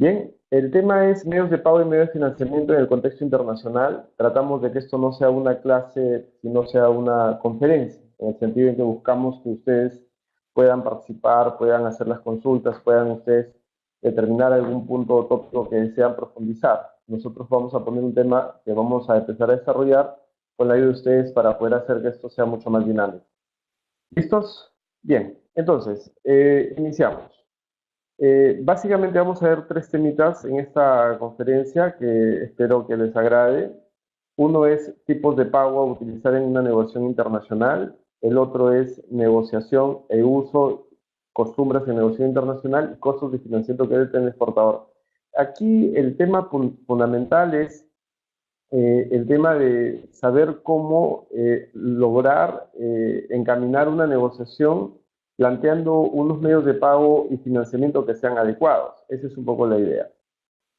Bien, el tema es medios de pago y medios de financiamiento en el contexto internacional. Tratamos de que esto no sea una clase, sino sea una conferencia, en el sentido en que buscamos que ustedes puedan participar, puedan hacer las consultas, puedan ustedes determinar algún punto tópico que desean profundizar. Nosotros vamos a poner un tema que vamos a empezar a desarrollar con la ayuda de ustedes para poder hacer que esto sea mucho más dinámico. ¿Listos? Bien, entonces, iniciamos. Básicamente vamos a ver tres temitas en esta conferencia que espero que les agrade. Uno es tipos de pago a utilizar en una negociación internacional. El otro es negociación e uso, costumbres de negociación internacional y costos de financiamiento que debe tener el exportador. Aquí el tema fundamental es el tema de saber cómo lograr encaminar una negociación planteando unos medios de pago y financiamiento que sean adecuados. Esa es un poco la idea.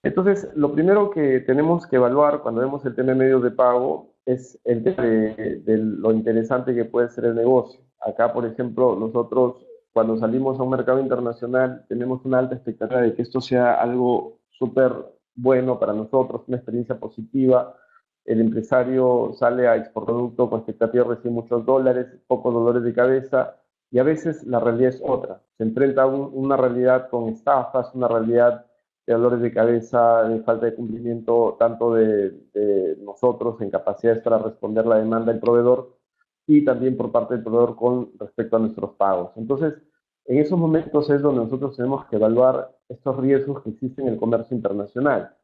Entonces, lo primero que tenemos que evaluar cuando vemos el tema de medios de pago es el tema de lo interesante que puede ser el negocio. Acá, por ejemplo, nosotros cuando salimos a un mercado internacional tenemos una alta expectativa de que esto sea algo súper bueno para nosotros, una experiencia positiva. El empresario sale a exportar producto con expectativa de recibir muchos dólares, pocos dolores de cabeza, y a veces la realidad es otra. Se enfrenta a una realidad con estafas, una realidad de dolores de cabeza, de falta de cumplimiento tanto de nosotros en capacidades para responder la demanda del proveedor y también por parte del proveedor con respecto a nuestros pagos. Entonces, en esos momentos es donde nosotros tenemos que evaluar estos riesgos que existen en el comercio internacional.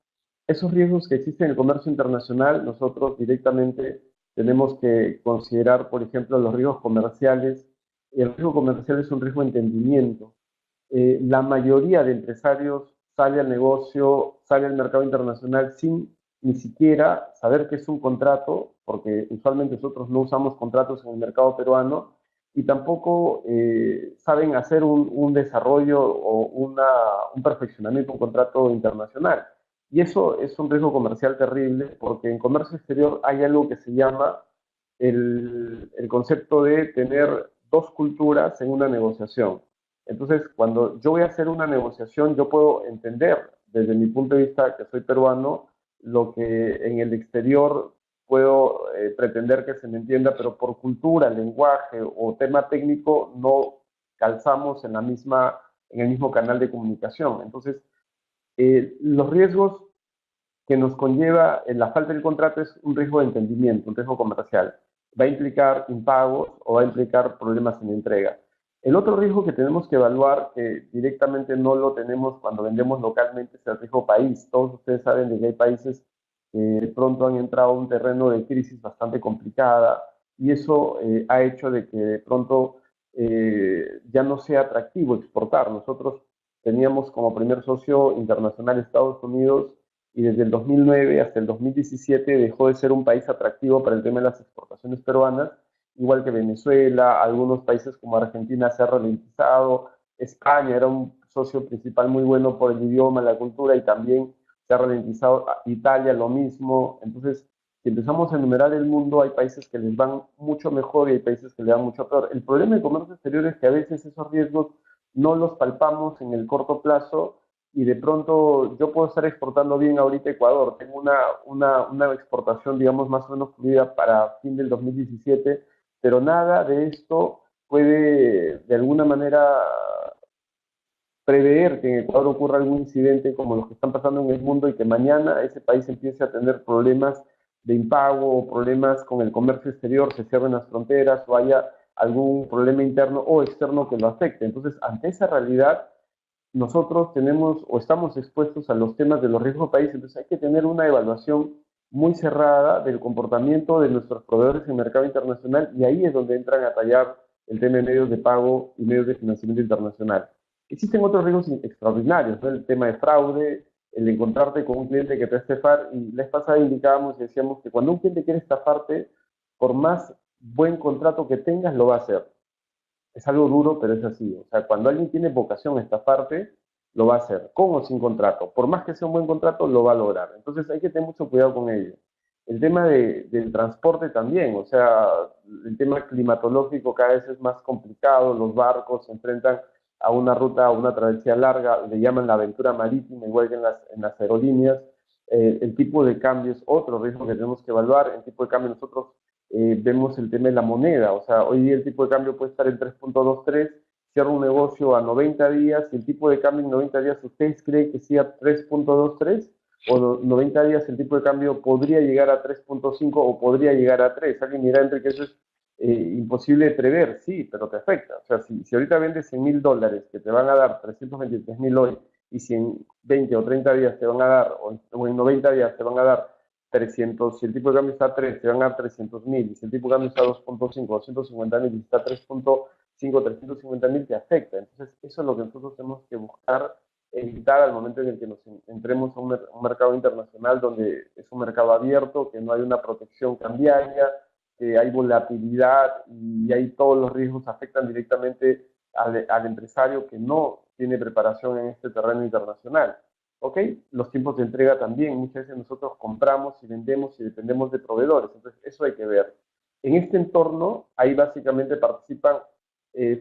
Esos riesgos que existen en el comercio internacional, nosotros directamente tenemos que considerar, por ejemplo, los riesgos comerciales. El riesgo comercial es un riesgo de entendimiento. La mayoría de empresarios sale al negocio, sale al mercado internacional sin ni siquiera saber qué es un contrato, porque usualmente nosotros no usamos contratos en el mercado peruano, y tampoco saben hacer un desarrollo o un perfeccionamiento, un contrato internacional. Y eso es un riesgo comercial terrible, porque en comercio exterior hay algo que se llama el concepto de tener dos culturas en una negociación. Entonces, cuando yo voy a hacer una negociación, yo puedo entender desde mi punto de vista, que soy peruano, lo que en el exterior puedo pretender que se me entienda, pero por cultura, lenguaje o tema técnico no calzamos en el mismo canal de comunicación. Entonces, los riesgos que nos conlleva en la falta del contrato es un riesgo de entendimiento, un riesgo comercial. Va a implicar impagos o va a implicar problemas en la entrega. El otro riesgo que tenemos que evaluar, que directamente no lo tenemos cuando vendemos localmente, es el riesgo país. Todos ustedes saben de que hay países que de pronto han entrado a un terreno de crisis bastante complicada y eso ha hecho de que de pronto ya no sea atractivo exportar. Nosotros teníamos como primer socio internacional Estados Unidos y desde el 2009 hasta el 2017 dejó de ser un país atractivo para el tema de las exportaciones peruanas, igual que Venezuela, algunos países como Argentina se ha ralentizado, España era un socio principal muy bueno por el idioma, la cultura y también se ha ralentizado, Italia lo mismo. Entonces, si empezamos a enumerar el mundo, hay países que les van mucho mejor y hay países que les van mucho peor. El problema del comercio exterior es que a veces esos riesgos no los palpamos en el corto plazo y de pronto yo puedo estar exportando bien ahorita a Ecuador. Tengo una exportación, digamos, más o menos fluida para fin del 2017, pero nada de esto puede de alguna manera prever que en Ecuador ocurra algún incidente como los que están pasando en el mundo y que mañana ese país empiece a tener problemas de impago o problemas con el comercio exterior, se cierren las fronteras o haya algún problema interno o externo que lo afecte. Entonces, ante esa realidad, nosotros tenemos o estamos expuestos a los temas de los riesgos país, entonces hay que tener una evaluación muy cerrada del comportamiento de nuestros proveedores en el mercado internacional y ahí es donde entran a tallar el tema de medios de pago y medios de financiamiento internacional. Existen otros riesgos extraordinarios, ¿no? El tema de fraude, el encontrarte con un cliente que te va a estafar, y la vez pasada indicábamos y decíamos que cuando un cliente quiere estafarte, por más buen contrato que tengas, lo va a hacer. Es algo duro, pero es así. O sea, cuando alguien tiene vocación a estafarte, lo va a hacer, con o sin contrato. Por más que sea un buen contrato, lo va a lograr. Entonces hay que tener mucho cuidado con ello. El tema del transporte también, o sea, el tema climatológico cada vez es más complicado, los barcos se enfrentan a una ruta, a una travesía larga, le llaman la aventura marítima, igual que en las aerolíneas. El tipo de cambio es otro riesgo que tenemos que evaluar. El tipo de cambio nosotros vemos el tema de la moneda, o sea, hoy día el tipo de cambio puede estar en 3.23, cierra un negocio a 90 días, y el tipo de cambio en 90 días, ¿ustedes creen que sea 3.23? O 90 días el tipo de cambio podría llegar a 3.5 o podría llegar a 3. Alguien dirá, entre que eso es imposible de prever, sí, pero te afecta. O sea, si ahorita vendes $100.000 que te van a dar 323.000 hoy, y si en 20 o 30 días te van a dar, o en 90 días te van a dar 300, si el tipo de cambio está a 3, te van a dar 300.000, y si el tipo de cambio está a 2.5, 250.000, y está a 3.5, 350.000, te afecta. Entonces, eso es lo que nosotros tenemos que buscar evitar al momento en el que nos entremos a un mercado internacional donde es un mercado abierto, que no hay una protección cambiaria, que hay volatilidad y ahí todos los riesgos afectan directamente al empresario que no tiene preparación en este terreno internacional. ¿Ok? Los tiempos de entrega también, muchas veces nosotros compramos y vendemos y dependemos de proveedores, entonces eso hay que ver. En este entorno, ahí básicamente participan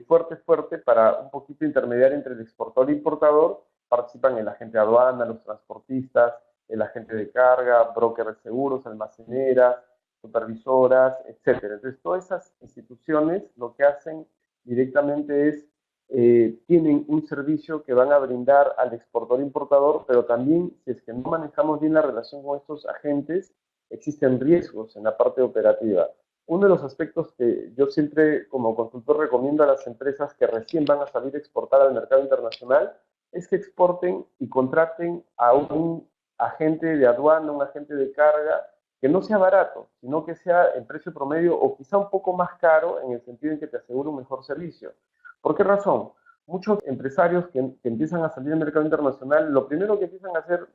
fuerte para un poquito intermediar entre el exportador e importador, participan el agente de aduana, los transportistas, el agente de carga, broker de seguros, almaceneras, supervisoras, etcétera. Entonces, todas esas instituciones lo que hacen directamente es tienen un servicio que van a brindar al exportador importador, pero también si es que no manejamos bien la relación con estos agentes, existen riesgos en la parte operativa. Uno de los aspectos que yo siempre como consultor recomiendo a las empresas que recién van a salir a exportar al mercado internacional es que exporten y contraten a un agente de aduana, un agente de carga, que no sea barato, sino que sea en precio promedio o quizá un poco más caro en el sentido en que te asegure un mejor servicio. ¿Por qué razón? Muchos empresarios que empiezan a salir al mercado internacional, lo primero que empiezan a hacer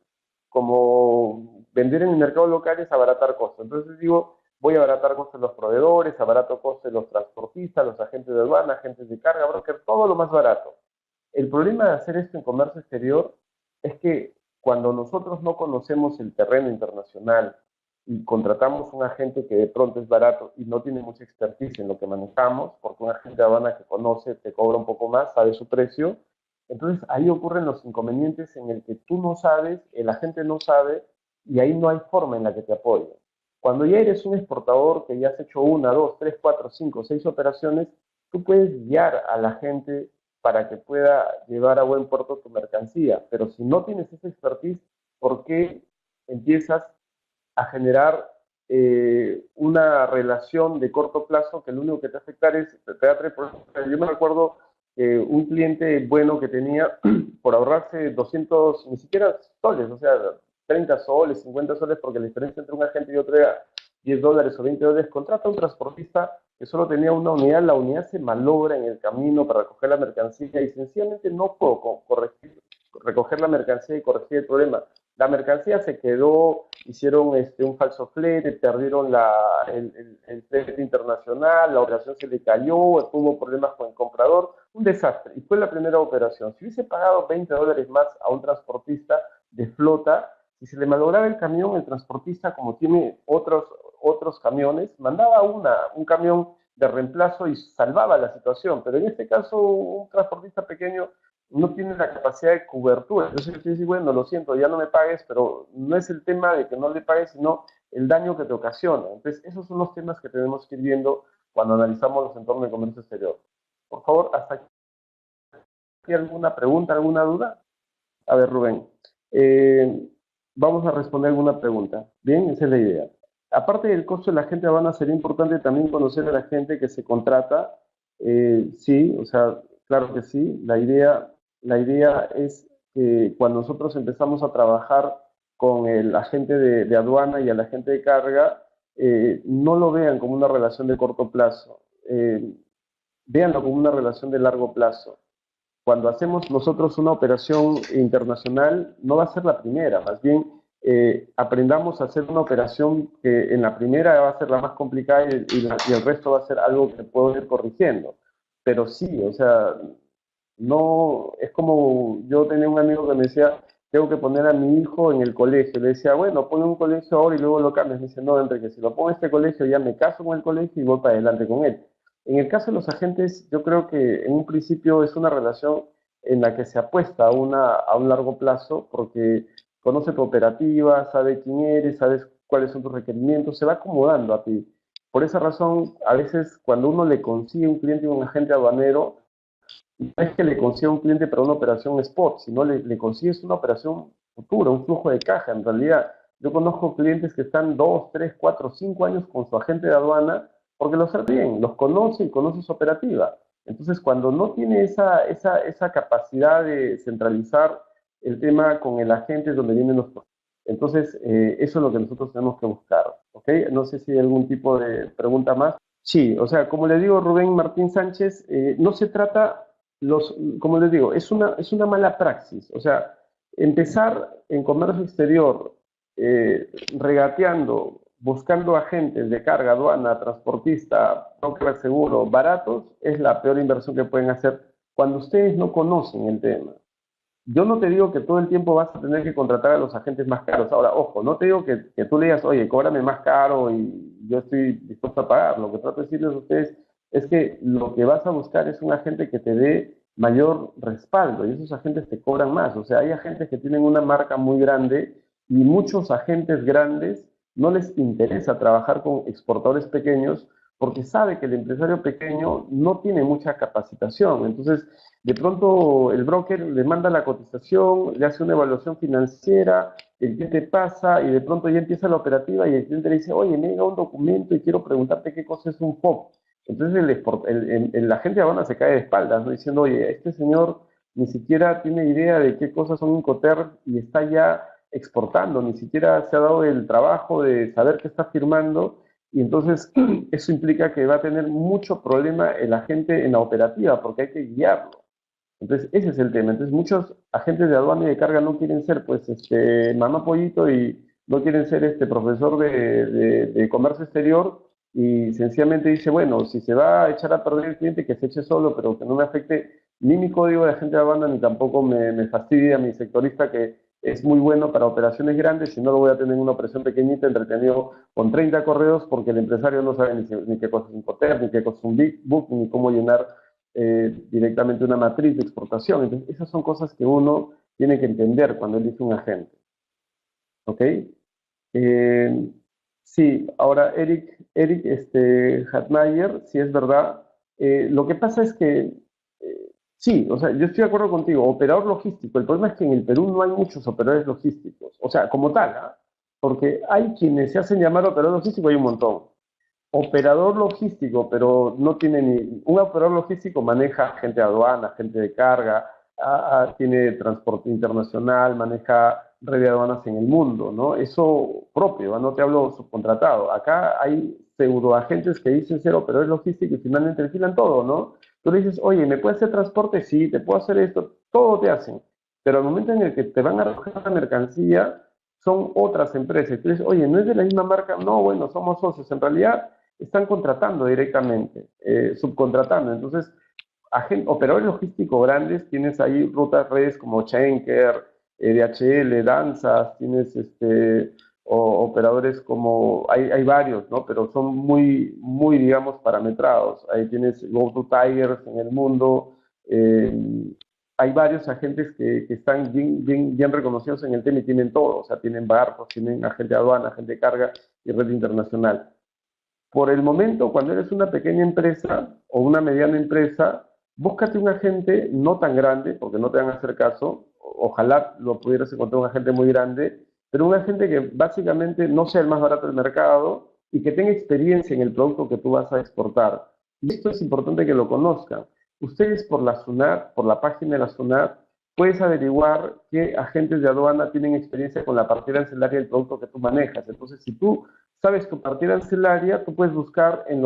como vender en el mercado local es abaratar costos. Entonces digo, voy a abaratar costos de los proveedores, abarato costos de los transportistas, los agentes de aduana, agentes de carga, broker, todo lo más barato. El problema de hacer esto en comercio exterior es que cuando nosotros no conocemos el terreno internacional y contratamos un agente que de pronto es barato y no tiene mucha expertise en lo que manejamos, porque un agente de aduana que conoce te cobra un poco más, sabe su precio, entonces ahí ocurren los inconvenientes en el que tú no sabes, el agente no sabe, y ahí no hay forma en la que te apoye. Cuando ya eres un exportador que ya has hecho una, dos, tres, cuatro, cinco, seis operaciones, tú puedes guiar a la gente para que pueda llevar a buen puerto tu mercancía. Pero si no tienes esa expertise, ¿por qué empiezas a generar una relación de corto plazo que lo único que te va a afectar es, te va a traer problemas? Yo me recuerdo un cliente bueno que tenía por ahorrarse 200, ni siquiera soles, o sea, 30 soles, 50 soles, porque la diferencia entre un agente y otro era $10 o $20, contrata a un transportista que solo tenía una unidad, la unidad se malogra en el camino para recoger la mercancía y sencillamente no puedo recoger la mercancía y corregir el problema. La mercancía se quedó, hicieron un falso flete, perdieron el flete internacional, la operación se le cayó, tuvo problemas con el comprador, un desastre. Y fue la primera operación. Si hubiese pagado $20 más a un transportista de flota, si se le malograba el camión, el transportista, como tiene otros camiones, mandaba un camión de reemplazo y salvaba la situación. Pero en este caso, un transportista pequeño no tiene la capacidad de cobertura. Entonces yo digo, bueno, lo siento, ya no me pagues, pero no es el tema de que no le pagues, sino el daño que te ocasiona. Entonces, esos son los temas que tenemos que ir viendo cuando analizamos los entornos de comercio exterior. Por favor, hasta aquí alguna pregunta, alguna duda. A ver, Rubén, vamos a responder alguna pregunta. Bien, esa es la idea. Aparte del costo de la gente van a ser importante también conocer a la gente que se contrata. Sí, o sea, claro que sí. La idea es que cuando nosotros empezamos a trabajar con el agente de aduana y el agente de carga, no lo vean como una relación de corto plazo, véanlo como una relación de largo plazo. Cuando hacemos nosotros una operación internacional, no va a ser la primera, más bien aprendamos a hacer una operación que en la primera va a ser la más complicada y el resto va a ser algo que puedo ir corrigiendo. Pero sí, o sea, no, es como yo tenía un amigo que me decía, tengo que poner a mi hijo en el colegio. Le decía, bueno, pon un colegio ahora y luego lo cambias. Me dice, no, entre que si lo pongo en este colegio ya me caso con el colegio y voy para adelante con él. En el caso de los agentes, yo creo que en un principio es una relación en la que se apuesta a un largo plazo porque conoce tu operativa, sabe quién eres, sabes cuáles son tus requerimientos, se va acomodando a ti. Por esa razón, a veces cuando uno le consigue un cliente, un agente aduanero, no es que le consiga un cliente para una operación spot, sino le consigues una operación futura, un flujo de caja. En realidad, yo conozco clientes que están 2, 3, 4, 5 años con su agente de aduana porque los sabe bien, los conoce y conoce su operativa. Entonces, cuando no tiene esa capacidad de centralizar el tema con el agente es donde vienen los problemas. Entonces, eso es lo que nosotros tenemos que buscar. ¿Ok? No sé si hay algún tipo de pregunta más. Sí, o sea, como le digo, Rubén Martín Sánchez, no se trata, como les digo, es una mala praxis. O sea, empezar en comercio exterior regateando, buscando agentes de carga, aduana, transportista, broker seguro, baratos, es la peor inversión que pueden hacer cuando ustedes no conocen el tema. Yo no te digo que todo el tiempo vas a tener que contratar a los agentes más caros. Ahora, ojo, no te digo que tú le digas, oye, cóbrame más caro y yo estoy dispuesto a pagar. Lo que trato de decirles a ustedes es que lo que vas a buscar es un agente que te dé mayor respaldo y esos agentes te cobran más. O sea, hay agentes que tienen una marca muy grande y muchos agentes grandes no les interesa trabajar con exportadores pequeños porque sabe que el empresario pequeño no tiene mucha capacitación. Entonces, de pronto el broker le manda la cotización, le hace una evaluación financiera, el cliente pasa y de pronto ya empieza la operativa y el cliente le dice, oye, me llega un documento y quiero preguntarte qué cosa es un FOB. Entonces el agente de aduana se cae de espaldas, ¿no? Diciendo, oye, este señor ni siquiera tiene idea de qué cosas son Incoterm y está ya exportando, ni siquiera se ha dado el trabajo de saber qué está firmando y entonces eso implica que va a tener mucho problema el agente en la operativa porque hay que guiarlo. Entonces, ese es el tema. Entonces, muchos agentes de aduana y de carga no quieren ser, pues, mamá pollito y no quieren ser profesor de comercio exterior y sencillamente dice, bueno, si se va a echar a perder el cliente, que se eche solo, pero que no me afecte ni mi código de agente de aduana, ni tampoco me fastidia mi sectorista, que es muy bueno para operaciones grandes, si no lo voy a tener en una operación pequeñita, entretenido con 30 correos, porque el empresario no sabe ni qué cosa es un coter, ni qué cosa es un big book, ni cómo llenar directamente una matriz de exportación. Entonces, esas son cosas que uno tiene que entender cuando elige un agente. ¿Ok? Eh, sí, ahora Eric Hatmayer, sí es verdad. Lo que pasa es que, sí, o sea, yo estoy de acuerdo contigo, operador logístico. El problema es que en el Perú no hay muchos operadores logísticos, o sea, como tal, ¿ah? Porque hay quienes se hacen llamar operador logístico, hay un montón. Operador logístico, pero no tiene ni... Un operador logístico maneja gente de aduana, gente de carga, tiene transporte internacional, maneja red de aduanas en el mundo, ¿no? Eso propio, no te hablo subcontratado. Acá hay pseudoagentes que dicen ser operadores logísticos y finalmente alquilan todo, ¿no? Tú le dices, oye, ¿me puedes hacer transporte? Sí, te puedo hacer esto, todo te hacen. Pero al momento en el que te van a recoger la mercancía, son otras empresas. Tú dices, oye, ¿no es de la misma marca? No, bueno, somos socios. En realidad, están contratando directamente, subcontratando. Entonces, operadores logísticos grandes, tienes ahí rutas, redes como Schenker, DHL, Danzas, tienes operadores como, hay varios, ¿no? Pero son muy, digamos, parametrados. Ahí tienes Go2Tigers en el mundo, hay varios agentes que están bien reconocidos en el tema y tienen todo, o sea, tienen barcos, tienen agente de aduana, agente de carga y red internacional. Por el momento, cuando eres una pequeña empresa o una mediana empresa, búscate un agente no tan grande, porque no te van a hacer caso. Ojalá lo pudieras encontrar un agente muy grande, pero un agente que básicamente no sea el más barato del mercado y que tenga experiencia en el producto que tú vas a exportar. Y esto es importante que lo conozcan. Ustedes por la SUNAT, por la página de la SUNAT, puedes averiguar qué agentes de aduana tienen experiencia con la partida ancelaria del producto que tú manejas. Entonces, si tú sabes tu partida ancelaria, tú puedes buscar en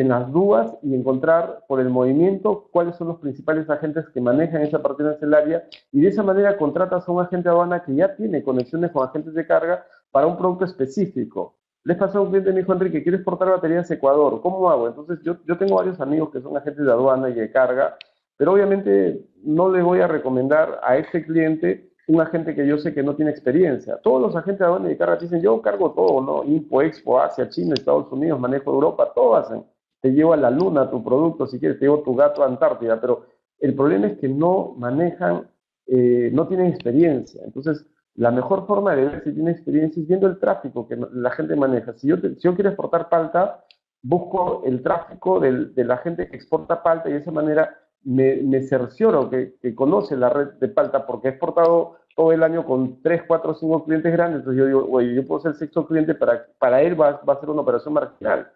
las DUAs y encontrar por el movimiento cuáles son los principales agentes que manejan esa partida ancelaria y de esa manera contratas a un agente de aduana que ya tiene conexiones con agentes de carga para un producto específico. Les pasó a un cliente, me dijo, Enrique, quiero exportar baterías a Ecuador, ¿cómo hago? Entonces yo tengo varios amigos que son agentes de aduana y de carga, pero obviamente no le voy a recomendar a ese cliente un agente que yo sé que no tiene experiencia. Todos los agentes de aduana y de carga dicen, yo cargo todo, ¿no? Impo, Expo, Asia, China, Estados Unidos, manejo Europa, todo hacen. Te llevo a la luna tu producto, si quieres, te llevo tu gato a Antártida, pero El problema es que no manejan, no tienen experiencia. Entonces, la mejor forma de ver si tiene experiencia es viendo el tráfico que la gente maneja. Si yo quiero exportar palta, busco el tráfico de la gente que exporta palta y de esa manera me cercioro que conoce la red de palta porque he exportado todo el año con 3, 4, 5 clientes grandes. Entonces yo digo, oye, yo puedo ser el sexto cliente, para él va a ser una operación marginal.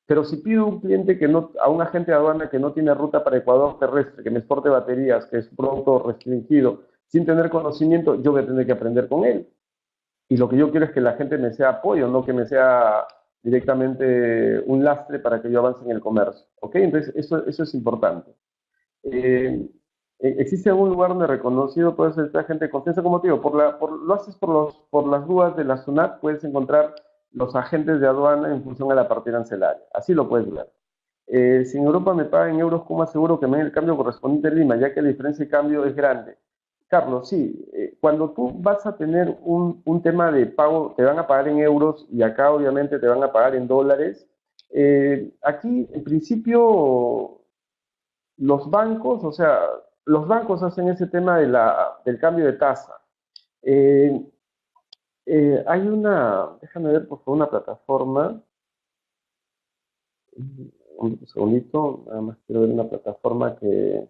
Pero si pido un cliente que no, a un agente de aduana que no tiene ruta para Ecuador terrestre, que me exporte baterías, que es un producto restringido, sin tener conocimiento, yo voy a tener que aprender con él. Y lo que yo quiero es que la gente me sea apoyo, no que me sea directamente un lastre para que yo avance en el comercio. ¿Ok? Entonces, eso es importante. Eh, ¿Existe algún lugar donde reconocido puede ser esta gente de confianza? Como te digo, lo haces por las dudas de la SUNAT, puedes encontrar los agentes de aduana en función a la partida arancelaria. Así lo puedes ver. Si en Europa me pagan en euros, ¿cómo aseguro que me den el cambio correspondiente en Lima, ya que la diferencia de cambio es grande? Carlos, sí, cuando tú vas a tener un tema de pago, te van a pagar en euros y acá obviamente te van a pagar en dólares. Aquí, en principio, los bancos, o sea, los bancos hacen ese tema del cambio de tasa. Eh, Hay déjame ver por favor una plataforma, un segundito, nada más quiero ver una plataforma que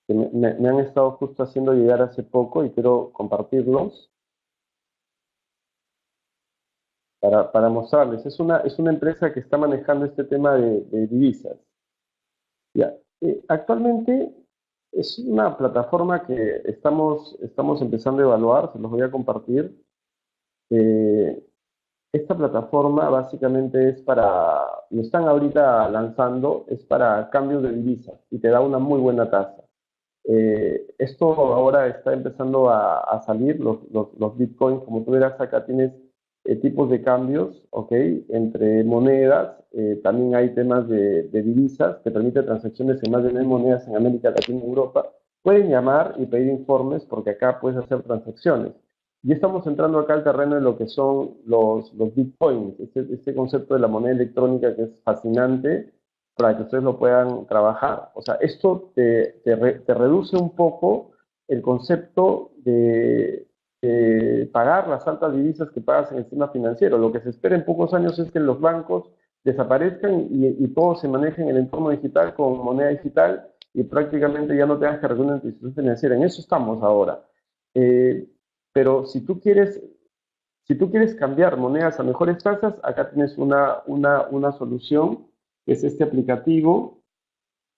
me han estado justo haciendo llegar hace poco y quiero compartirlos para mostrarles. Es una empresa que está manejando este tema de divisas. Ya. Actualmente es una plataforma que estamos empezando a evaluar, se los voy a compartir. Eh, Esta plataforma básicamente lo están ahorita lanzando, es para cambios de divisas y te da una muy buena tasa. Esto ahora está empezando a salir, los bitcoins, como tú verás acá tienes tipos de cambios, ¿ok? Entre monedas, también hay temas de divisas que permiten transacciones en más de 9 monedas en América Latina y Europa. Pueden llamar y pedir informes porque acá puedes hacer transacciones. Y estamos entrando acá al terreno de lo que son los bitcoins, este concepto de la moneda electrónica que es fascinante para que ustedes lo puedan trabajar. O sea, esto te reduce un poco el concepto de pagar las altas divisas que pagas en el sistema financiero. Lo que se espera en pocos años es que los bancos desaparezcan y todo se maneje en el entorno digital con moneda digital y prácticamente ya no tengas que recurrir a tu institución financiera. En eso estamos ahora. Eh, pero si tú quieres cambiar monedas a mejores tasas, acá tienes una solución, que es este aplicativo.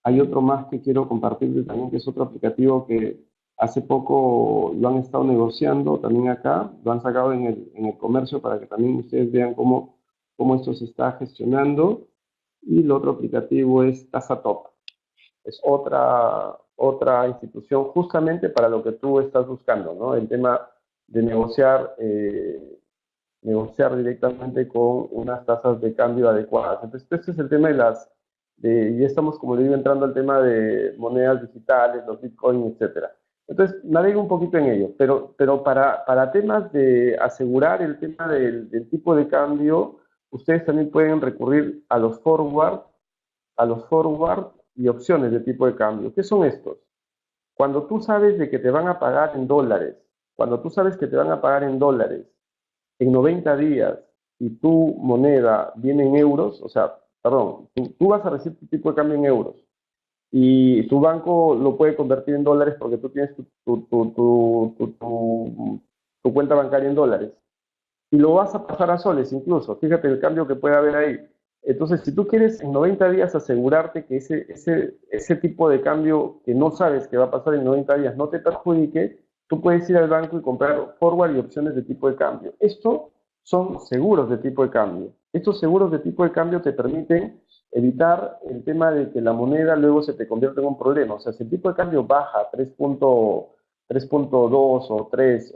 Hay otro más que quiero compartirte también, que es otro aplicativo que hace poco lo han estado negociando también acá, lo han sacado en el comercio para que también ustedes vean cómo esto se está gestionando. Y el otro aplicativo es TasaTop. Es otra institución justamente para lo que tú estás buscando, ¿no? El tema de negociar directamente con unas tasas de cambio adecuadas. Entonces, este es el tema ya estamos, como le digo, entrando al tema de monedas digitales, los bitcoins, etcétera. Entonces, navego un poquito en ello, pero para temas de asegurar el tema del tipo de cambio, ustedes también pueden recurrir a los forward y opciones de tipo de cambio. ¿Qué son estos? Cuando tú sabes de que te van a pagar en dólares, cuando tú sabes que te van a pagar en dólares en 90 días y tu moneda viene en euros, o sea, perdón, tú vas a recibir tu tipo de cambio en euros y tu banco lo puede convertir en dólares porque tú tienes tu cuenta bancaria en dólares y lo vas a pasar a soles incluso. Fíjate el cambio que puede haber ahí. Entonces, si tú quieres en 90 días asegurarte que ese tipo de cambio que no sabes que va a pasar en 90 días no te perjudique, tú puedes ir al banco y comprar forward y opciones de tipo de cambio. Esto son seguros de tipo de cambio. Estos seguros de tipo de cambio te permiten evitar el tema de que la moneda luego se te convierta en un problema. O sea, si el tipo de cambio baja a 3.2 o 3,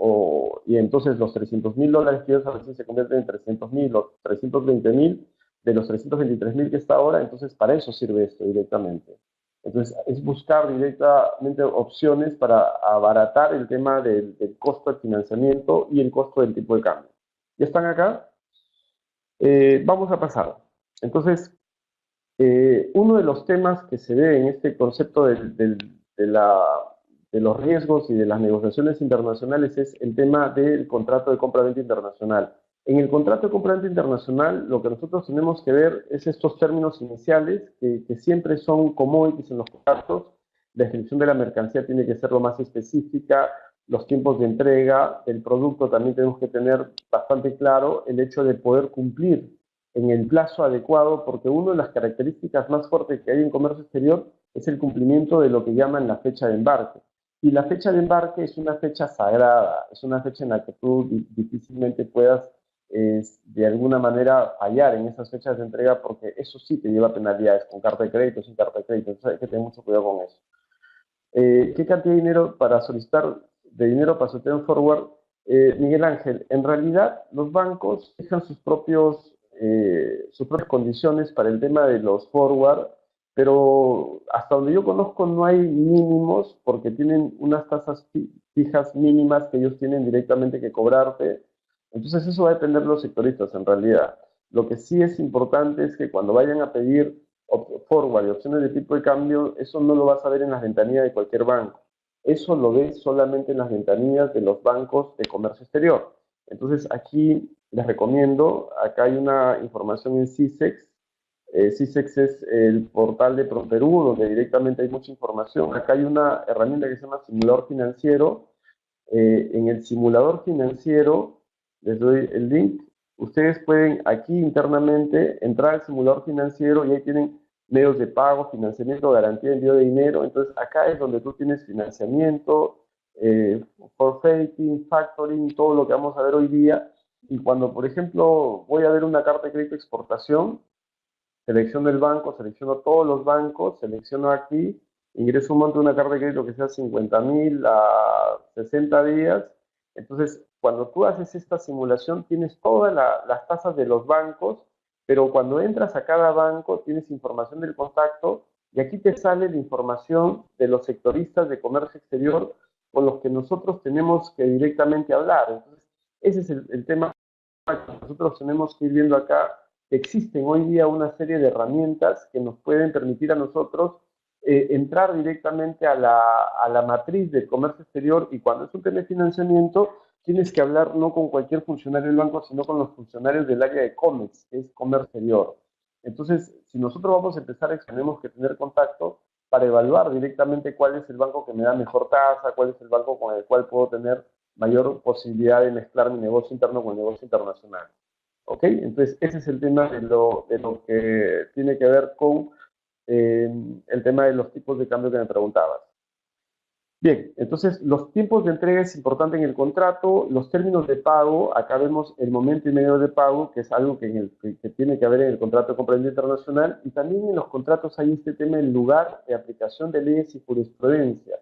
y entonces los $300.000 que ellos a veces se convierten en 300.000 o 320.000 de los 323.000 que está ahora, entonces para eso sirve esto directamente. Entonces es buscar directamente opciones para abaratar el tema del costo de financiamiento y el costo del tipo de cambio. ¿Ya están acá? Vamos a pasar. Entonces, uno de los temas que se ve en este concepto del de los riesgos y de las negociaciones internacionales es el tema del contrato de compra-venta internacional. En el contrato de compra-venta internacional, lo que nosotros tenemos que ver es estos términos iniciales que siempre son commodities en los contratos. La descripción de la mercancía tiene que ser lo más específica, los tiempos de entrega del producto también tenemos que tener bastante claro el hecho de poder cumplir en el plazo adecuado, porque una de las características más fuertes que hay en comercio exterior es el cumplimiento de lo que llaman la fecha de embarque. Y la fecha de embarque es una fecha sagrada, es una fecha en la que tú difícilmente puedas de alguna manera fallar en esas fechas de entrega, porque eso sí te lleva a penalidades con carta de crédito, sin carta de crédito, entonces hay que tener mucho cuidado con eso. ¿Qué cantidad de dinero para solicitar de dinero para solicitar un forward? Miguel Ángel, en realidad los bancos fijan sus propias condiciones para el tema de los forward, pero hasta donde yo conozco no hay mínimos porque tienen unas tasas fijas mínimas que ellos tienen directamente que cobrarte. Entonces eso va a depender de los sectoristas en realidad. Lo que sí es importante es que cuando vayan a pedir forward y opciones de tipo de cambio, eso no lo vas a ver en las ventanillas de cualquier banco. Eso lo ves solamente en las ventanillas de los bancos de comercio exterior. Entonces aquí les recomiendo, acá hay una información en CISEX. CISEX es el portal de ProPerú, donde directamente hay mucha información. Acá hay una herramienta que se llama simulador financiero. En el simulador financiero, les doy el link, ustedes pueden aquí internamente entrar al simulador financiero y ahí tienen medios de pago, financiamiento, garantía de envío de dinero. Entonces acá es donde tú tienes financiamiento, forfaiting, factoring, todo lo que vamos a ver hoy día. Y cuando, por ejemplo, voy a ver una carta de crédito de exportación, selecciono el banco, selecciono todos los bancos, selecciono aquí, ingreso un monto de una carta de crédito que sea 50.000 a 60 días. Entonces, cuando tú haces esta simulación, tienes todas las tasas de los bancos, pero cuando entras a cada banco, tienes información del contacto y aquí te sale la información de los sectoristas de comercio exterior con los que nosotros tenemos que directamente hablar. Entonces, ese es el tema que nosotros tenemos que ir viendo acá. Existen hoy día una serie de herramientas que nos pueden permitir a nosotros entrar directamente a la matriz del comercio exterior, y cuando es un tema de financiamiento tienes que hablar no con cualquier funcionario del banco, sino con los funcionarios del área de COMEX, que es comercio exterior. Entonces, si nosotros vamos a empezar, tenemos que tener contacto para evaluar directamente cuál es el banco que me da mejor tasa, cuál es el banco con el cual puedo tener mayor posibilidad de mezclar mi negocio interno con el negocio internacional. ¿Ok? Entonces, ese es el tema de lo que tiene que ver con el tema de los tipos de cambio que me preguntabas. Bien, entonces los tiempos de entrega es importante en el contrato, los términos de pago, acá vemos el momento y medio de pago, que es algo que tiene que haber en el contrato de compra-venta internacional, y también en los contratos hay este tema del lugar de aplicación de leyes y jurisprudencia,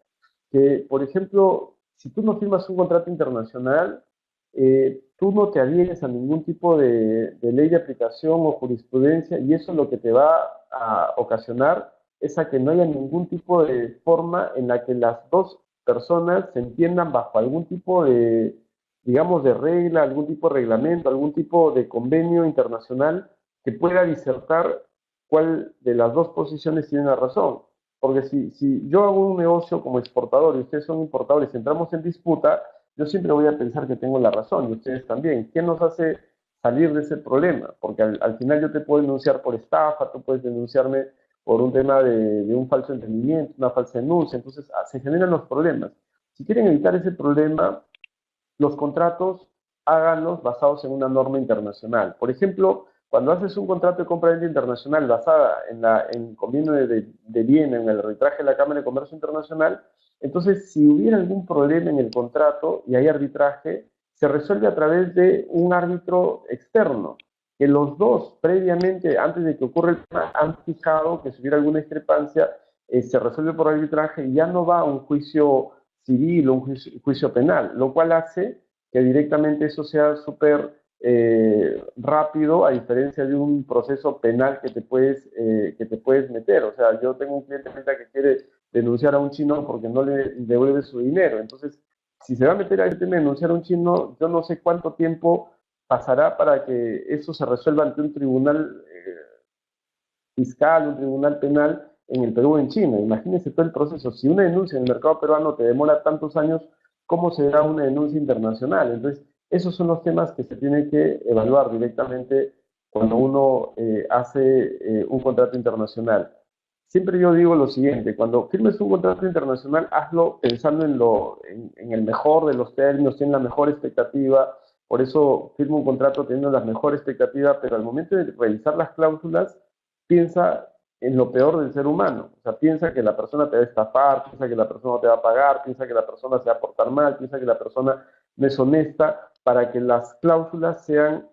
que por ejemplo, si tú no firmas un contrato internacional, tú no te adhieres a ningún tipo de ley de aplicación o jurisprudencia, y eso lo que te va a ocasionar es a que no haya ningún tipo de forma en la que las dos personas se entiendan bajo algún tipo de, digamos, de regla, algún tipo de reglamento, algún tipo de convenio internacional que pueda disertar cuál de las dos posiciones tiene la razón. Porque si yo hago un negocio como exportador y ustedes son importadores y entramos en disputa, yo siempre voy a pensar que tengo la razón y ustedes también. ¿Qué nos hace salir de ese problema? Porque al final yo te puedo denunciar por estafa, tú puedes denunciarme por un tema de un falso entendimiento, una falsa denuncia. Entonces se generan los problemas. Si quieren evitar ese problema, los contratos háganlos basados en una norma internacional. Por ejemplo, cuando haces un contrato de compra-venta internacional basada en el convenio de Viena, en el arbitraje de la Cámara de Comercio Internacional, entonces si hubiera algún problema en el contrato y hay arbitraje, se resuelve a través de un árbitro externo, que los dos previamente, antes de que ocurra el tema, han fijado que si hubiera alguna discrepancia, se resuelve por arbitraje y ya no va a un juicio civil o un juicio penal, lo cual hace que directamente eso sea súper rápido, a diferencia de un proceso penal que te puedes meter. O sea, yo tengo un cliente que quiere denunciar a un chino porque no le devuelve su dinero. Entonces, si se va a meter a este tema de denunciar a un chino, yo no sé cuánto tiempo pasará para que eso se resuelva ante un tribunal fiscal, un tribunal penal, en el Perú o en China. Imagínense todo el proceso. Si una denuncia en el mercado peruano te demora tantos años, ¿cómo será una denuncia internacional? Entonces, esos son los temas que se tienen que evaluar directamente cuando uno hace un contrato internacional. Siempre yo digo lo siguiente, cuando firmes un contrato internacional, hazlo pensando en el mejor de los términos, en la mejor expectativa. Por eso firma un contrato teniendo la mejor expectativa, pero al momento de revisar las cláusulas, piensa en lo peor del ser humano. O sea, piensa que la persona te va a estafar, piensa que la persona no te va a pagar, piensa que la persona se va a portar mal, piensa que la persona no es honesta, para que las cláusulas sean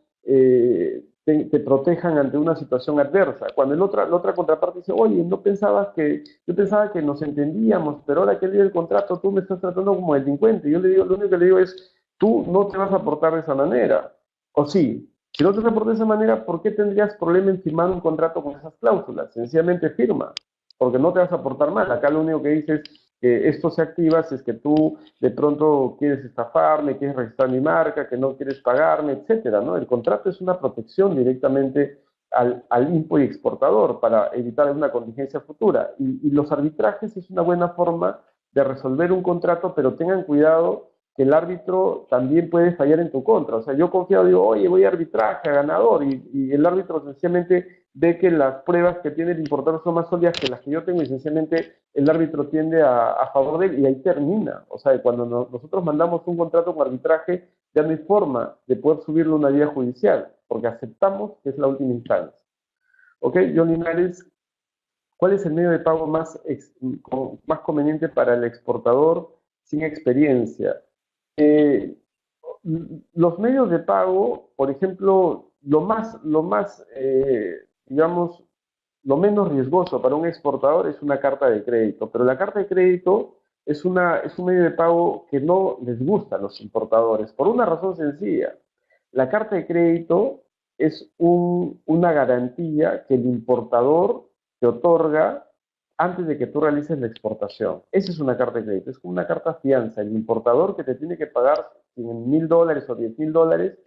te protejan ante una situación adversa. Cuando la otra contraparte dice, oye, no pensabas yo pensaba que nos entendíamos, pero ahora que leí el contrato tú me estás tratando como delincuente. Yo le digo, lo único que le digo es, tú no te vas a portar de esa manera. O sí, si no te vas a portar de esa manera, ¿por qué tendrías problema en firmar un contrato con esas cláusulas? Sencillamente firma, porque no te vas a portar mal. Acá lo único que dices que esto se activa si es que tú de pronto quieres estafarme, quieres registrar mi marca, que no quieres pagarme, etcétera, ¿no? El contrato es una protección directamente al impo y exportador para evitar una contingencia futura. Y los arbitrajes es una buena forma de resolver un contrato, pero tengan cuidado que el árbitro también puede fallar en tu contra. O sea, yo confiado digo, oye, voy a arbitraje, a ganador, y el árbitro sencillamente ve que las pruebas que tiene el importador son más sólidas que las que yo tengo y sencillamente el árbitro tiende a favor de él y ahí termina. O sea, cuando nosotros mandamos un contrato con arbitraje, ya no hay forma de poder subirlo a una vía judicial, porque aceptamos que es la última instancia. ¿Ok, John Linares? ¿Cuál es el medio de pago más conveniente para el exportador sin experiencia? Eh, los medios de pago, por ejemplo, digamos, lo menos riesgoso para un exportador es una carta de crédito, pero la carta de crédito es un medio de pago que no les gusta a los importadores, por una razón sencilla. La carta de crédito es una garantía que el importador te otorga antes de que tú realices la exportación. Esa es una carta de crédito, es como una carta fianza. El importador que te tiene que pagar $1,000 o $10,000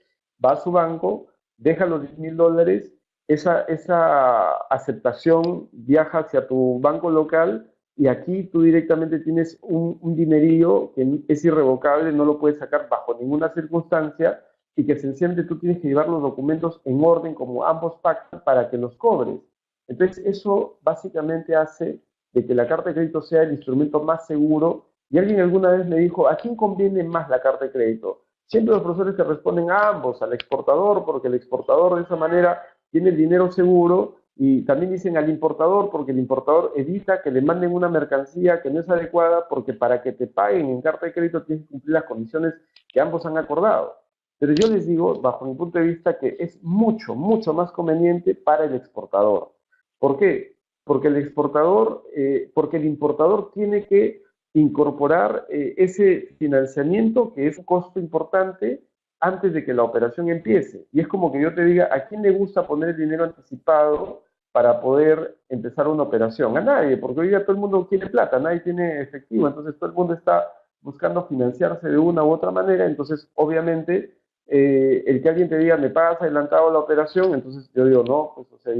va a su banco, deja los $10,000, esa aceptación viaja hacia tu banco local y aquí tú directamente tienes un dinerillo que es irrevocable, no lo puedes sacar bajo ninguna circunstancia y que sencillamente tú tienes que llevar los documentos en orden como ambos pactan para que los cobres. Entonces eso básicamente hace de que la carta de crédito sea el instrumento más seguro. Y alguien alguna vez me dijo, ¿a quién conviene más la carta de crédito? Siempre los profesores te responden a ambos, al exportador, porque el exportador de esa manera tiene el dinero seguro, y también dicen al importador, porque el importador evita que le manden una mercancía que no es adecuada, porque para que te paguen en carta de crédito tienes que cumplir las condiciones que ambos han acordado. Pero yo les digo, bajo mi punto de vista, que es mucho, mucho más conveniente para el exportador. ¿Por qué? Porque el importador tiene que incorporar ese financiamiento que es un costo importante antes de que la operación empiece. Y es como que yo te diga, ¿a quién le gusta poner el dinero anticipado para poder empezar una operación? A nadie, porque hoy día todo el mundo tiene plata, nadie tiene efectivo, entonces todo el mundo está buscando financiarse de una u otra manera, entonces obviamente el que alguien te diga, me pagas adelantado la operación, entonces yo digo, no, pues o sea,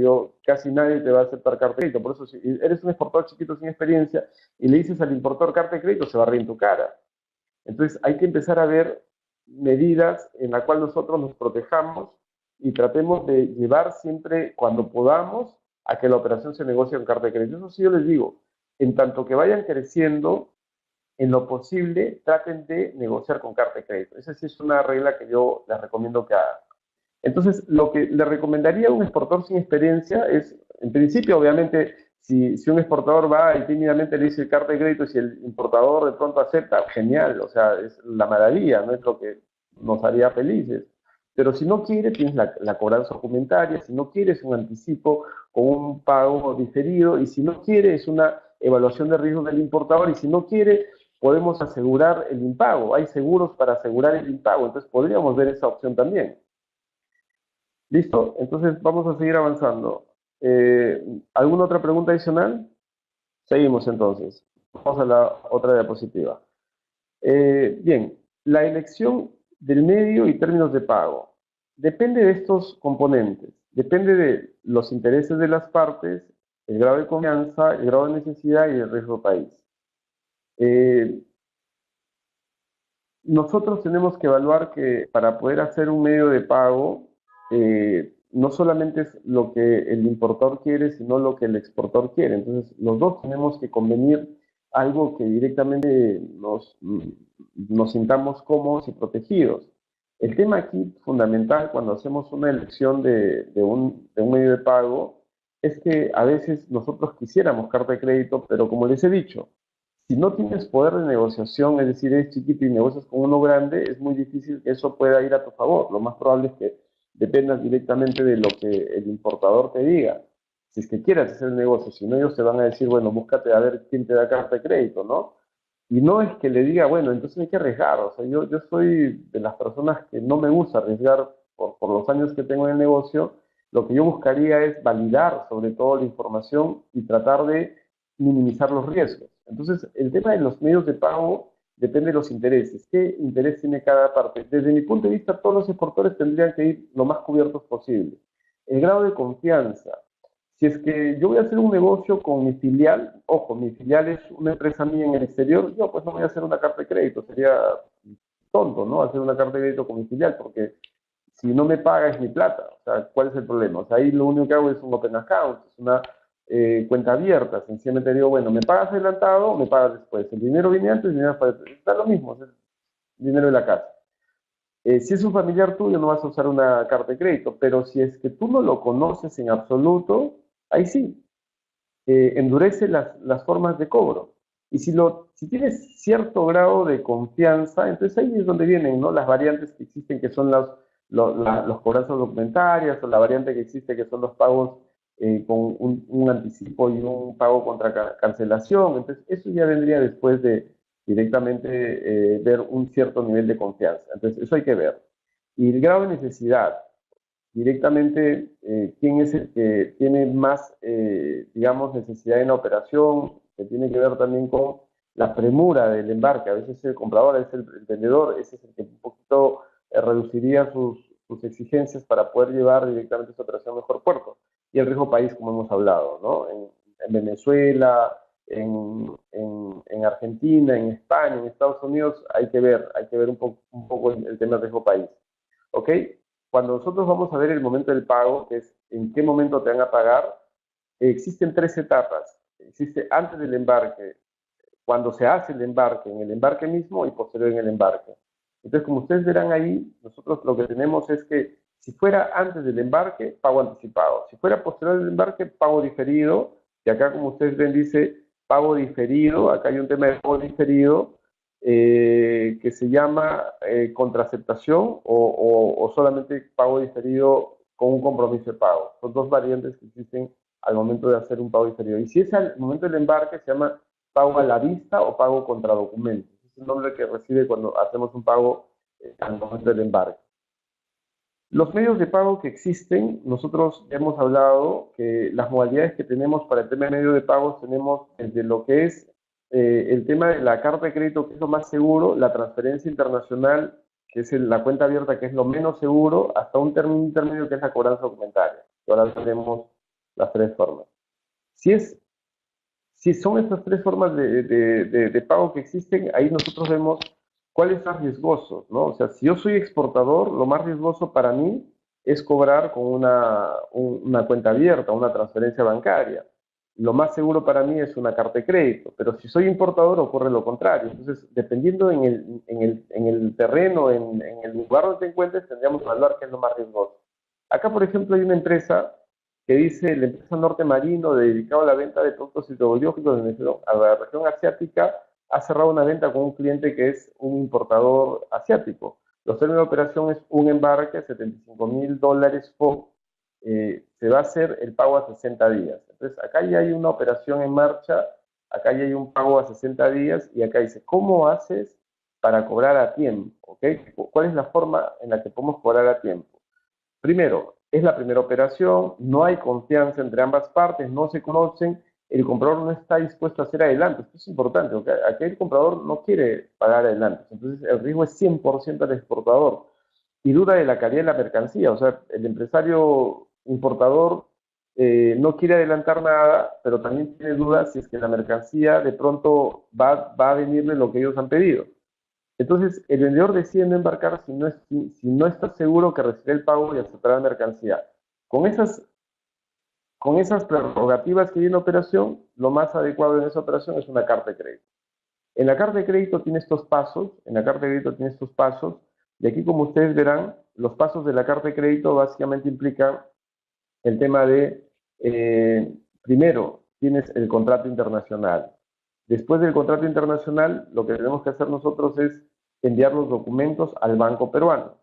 casi nadie te va a aceptar carta de crédito. Por eso, si eres un exportador chiquito sin experiencia y le dices al importador carta de crédito, se va a reír en tu cara. Entonces hay que empezar a ver medidas en las cuales nosotros nos protejamos y tratemos de llevar siempre, cuando podamos, a que la operación se negocie con carta de crédito. Eso sí yo les digo, en tanto que vayan creciendo, en lo posible, traten de negociar con carta de crédito. Esa sí es una regla que yo les recomiendo que hagan. Entonces, lo que le recomendaría a un exportador sin experiencia es, en principio, obviamente, si un exportador va y tímidamente le dice carta de crédito y si el importador de pronto acepta, genial, o sea, es la maravilla, no es lo que nos haría felices. Pero si no quiere, tienes la cobranza documentaria, si no quieres un anticipo con un pago diferido, y si no quiere, es una evaluación de riesgo del importador, y si no quiere, podemos asegurar el impago. Hay seguros para asegurar el impago, entonces podríamos ver esa opción también. ¿Listo? Entonces vamos a seguir avanzando. ¿Alguna otra pregunta adicional? Seguimos entonces. Vamos a la otra diapositiva. Bien, la elección del medio y términos de pago. Depende de estos componentes. Depende de los intereses de las partes, el grado de confianza, el grado de necesidad y el riesgo país. Eh, Nosotros tenemos que evaluar que para poder hacer un medio de pago, no solamente es lo que el importador quiere, sino lo que el exportador quiere. Entonces, los dos tenemos que convenir algo que directamente nos sintamos cómodos y protegidos. El tema aquí fundamental cuando hacemos una elección de un medio de pago es que a veces nosotros quisiéramos carta de crédito, pero como les he dicho, si no tienes poder de negociación, es decir, eres chiquito y negocias con uno grande, es muy difícil que eso pueda ir a tu favor. Lo más probable es que dependas directamente de lo que el importador te diga. Si es que quieres hacer el negocio, si no, ellos te van a decir, bueno, búscate a ver quién te da carta de crédito, ¿no? Y no es que le diga, bueno, entonces hay que arriesgar. O sea, yo soy de las personas que no me gusta arriesgar por los años que tengo en el negocio. Lo que yo buscaría es validar sobre todo la información y tratar de minimizar los riesgos. Entonces, el tema de los medios de pago depende de los intereses. ¿Qué interés tiene cada parte? Desde mi punto de vista, todos los exportadores tendrían que ir lo más cubiertos posible. El grado de confianza. Si es que yo voy a hacer un negocio con mi filial, ojo, mi filial es una empresa mía en el exterior, yo pues no voy a hacer una carta de crédito, sería tonto, ¿no? Hacer una carta de crédito con mi filial, porque si no me paga es mi plata. O sea, ¿cuál es el problema? O sea, ahí lo único que hago es un open account, es una cuenta abierta. Sencillamente digo, bueno, ¿me pagas adelantado o me pagas después? El dinero viene antes, el dinero después. Está lo mismo, es el dinero de la casa. Si es un familiar tuyo, no vas a usar una carta de crédito, pero si es que tú no lo conoces en absoluto, ahí sí, endurece las formas de cobro. Y si tienes cierto grado de confianza, entonces ahí es donde vienen, ¿no?, las variantes que existen, que son los cobranzas documentarias, o la variante que existe, que son los pagos con un anticipo y un pago contra cancelación. Entonces, eso ya vendría después de directamente ver un cierto nivel de confianza. Entonces, eso hay que ver. Y el grado de necesidad directamente quién es el que tiene más, digamos, necesidad en la operación, que tiene que ver también con la premura del embarque. A veces el comprador, es el vendedor, ese es el que un poquito reduciría sus exigencias para poder llevar directamente esa operación a mejor puerto. Y el riesgo país, como hemos hablado, ¿no? En Venezuela, en Argentina, en España, en Estados Unidos, hay que ver un poco el tema del riesgo país. ¿Ok? Cuando nosotros vamos a ver el momento del pago, que es en qué momento te van a pagar, existen tres etapas. Existe antes del embarque, cuando se hace el embarque, en el embarque mismo y posterior en el embarque. Entonces, como ustedes verán ahí, nosotros lo que tenemos es que si fuera antes del embarque, pago anticipado. Si fuera posterior al embarque, pago diferido. Y acá, como ustedes ven, dice pago diferido. Acá hay un tema de pago diferido que se llama contraceptación o solamente pago diferido con un compromiso de pago. Son dos variantes que existen al momento de hacer un pago diferido. Y si es al momento del embarque, se llama pago a la vista o pago contra documentos. Es el nombre que recibe cuando hacemos un pago al momento del embarque. Los medios de pago que existen, nosotros hemos hablado que las modalidades que tenemos para el tema de medio de pagos tenemos desde lo que es el tema de la carta de crédito, que es lo más seguro, la transferencia internacional, que es la cuenta abierta, que es lo menos seguro, hasta un término intermedio, que es la cobranza documentaria. Ahora tenemos las tres formas. Si es Si son estas tres formas de pago que existen, ahí nosotros vemos cuál es más riesgoso, ¿no? O sea, si yo soy exportador, lo más riesgoso para mí es cobrar con una cuenta abierta, una transferencia bancaria. Lo más seguro para mí es una carta de crédito, pero si soy importador ocurre lo contrario. Entonces, dependiendo en el terreno, en el lugar donde te encuentres, tendríamos que evaluar qué es lo más riesgoso. Acá, por ejemplo, hay una empresa que dice la empresa Norte Marino, dedicada a la venta de productos hidrobiológicos a la región asiática, ha cerrado una venta con un cliente que es un importador asiático. Los términos de operación es un embarque, $75,000 FOB, se va a hacer el pago a 60 días. Entonces, acá ya hay una operación en marcha, acá ya hay un pago a 60 días y acá dice, ¿cómo haces para cobrar a tiempo? ¿Okay? ¿Cuál es la forma en la que podemos cobrar a tiempo? Primero, es la primera operación, no hay confianza entre ambas partes, no se conocen, el comprador no está dispuesto a hacer adelantos. Esto es importante, porque aquí el comprador no quiere pagar adelantos, entonces el riesgo es 100% del exportador y duda de la calidad de la mercancía. O sea, el empresario importador no quiere adelantar nada, pero también tiene dudas si es que la mercancía de pronto va a venirle lo que ellos han pedido. Entonces, el vendedor decide no embarcar si no está seguro que recibirá el pago y aceptará la mercancía. Con esas, con esas prerrogativas que hay en la operación, lo más adecuado en esa operación es una carta de crédito. En la carta de crédito tiene estos pasos, y aquí como ustedes verán, los pasos de la carta de crédito básicamente implican el tema de, primero, tienes el contrato internacional. Después del contrato internacional, lo que tenemos que hacer nosotros es enviar los documentos al banco peruano.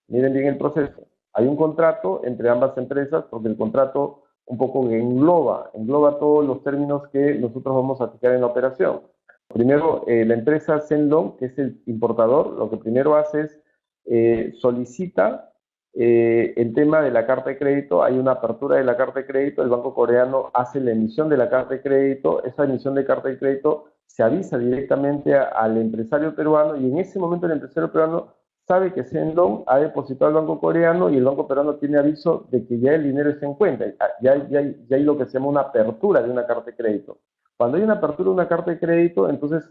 Miren bien el proceso. Hay un contrato entre ambas empresas porque el contrato un poco engloba todos los términos que nosotros vamos a fijar en la operación. Primero, la empresa Shenlong, que es el importador, lo que primero hace es solicita el tema de la carta de crédito. Hay una apertura de la carta de crédito, el banco coreano hace la emisión de la carta de crédito, esa emisión de carta de crédito se avisa directamente al empresario peruano y en ese momento el empresario peruano sabe que Shenlong ha depositado al banco coreano y el banco peruano tiene aviso de que ya el dinero está en cuenta, ya hay lo que se llama una apertura de una carta de crédito. Cuando hay una apertura de una carta de crédito, entonces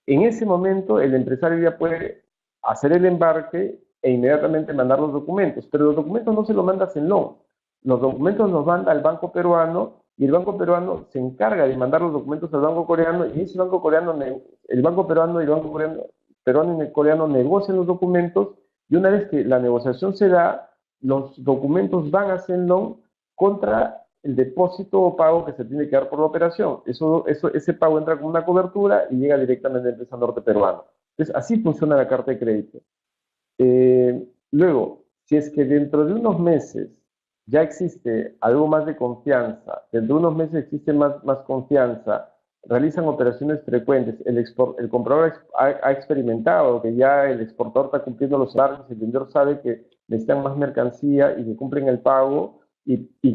en ese momento el empresario ya puede hacer el embarque e inmediatamente mandar los documentos, pero los documentos no se los manda a Shenlong, los documentos los manda al banco peruano y el banco peruano se encarga de mandar los documentos al banco coreano y ese banco coreano, el banco peruano y el banco peruano y el coreano negocian los documentos y una vez que la negociación se da, los documentos van a Shenlong contra el depósito o pago que se tiene que dar por la operación. Ese pago entra con una cobertura y llega directamente a la empresa norte peruana. Entonces, así funciona la carta de crédito. Luego, si es que dentro de unos meses ya existe algo más de confianza, dentro de unos meses existe más confianza, realizan operaciones frecuentes, el comprador ha experimentado que ya el exportador está cumpliendo los horarios, el vendedor sabe que necesitan más mercancía y que cumplen el pago,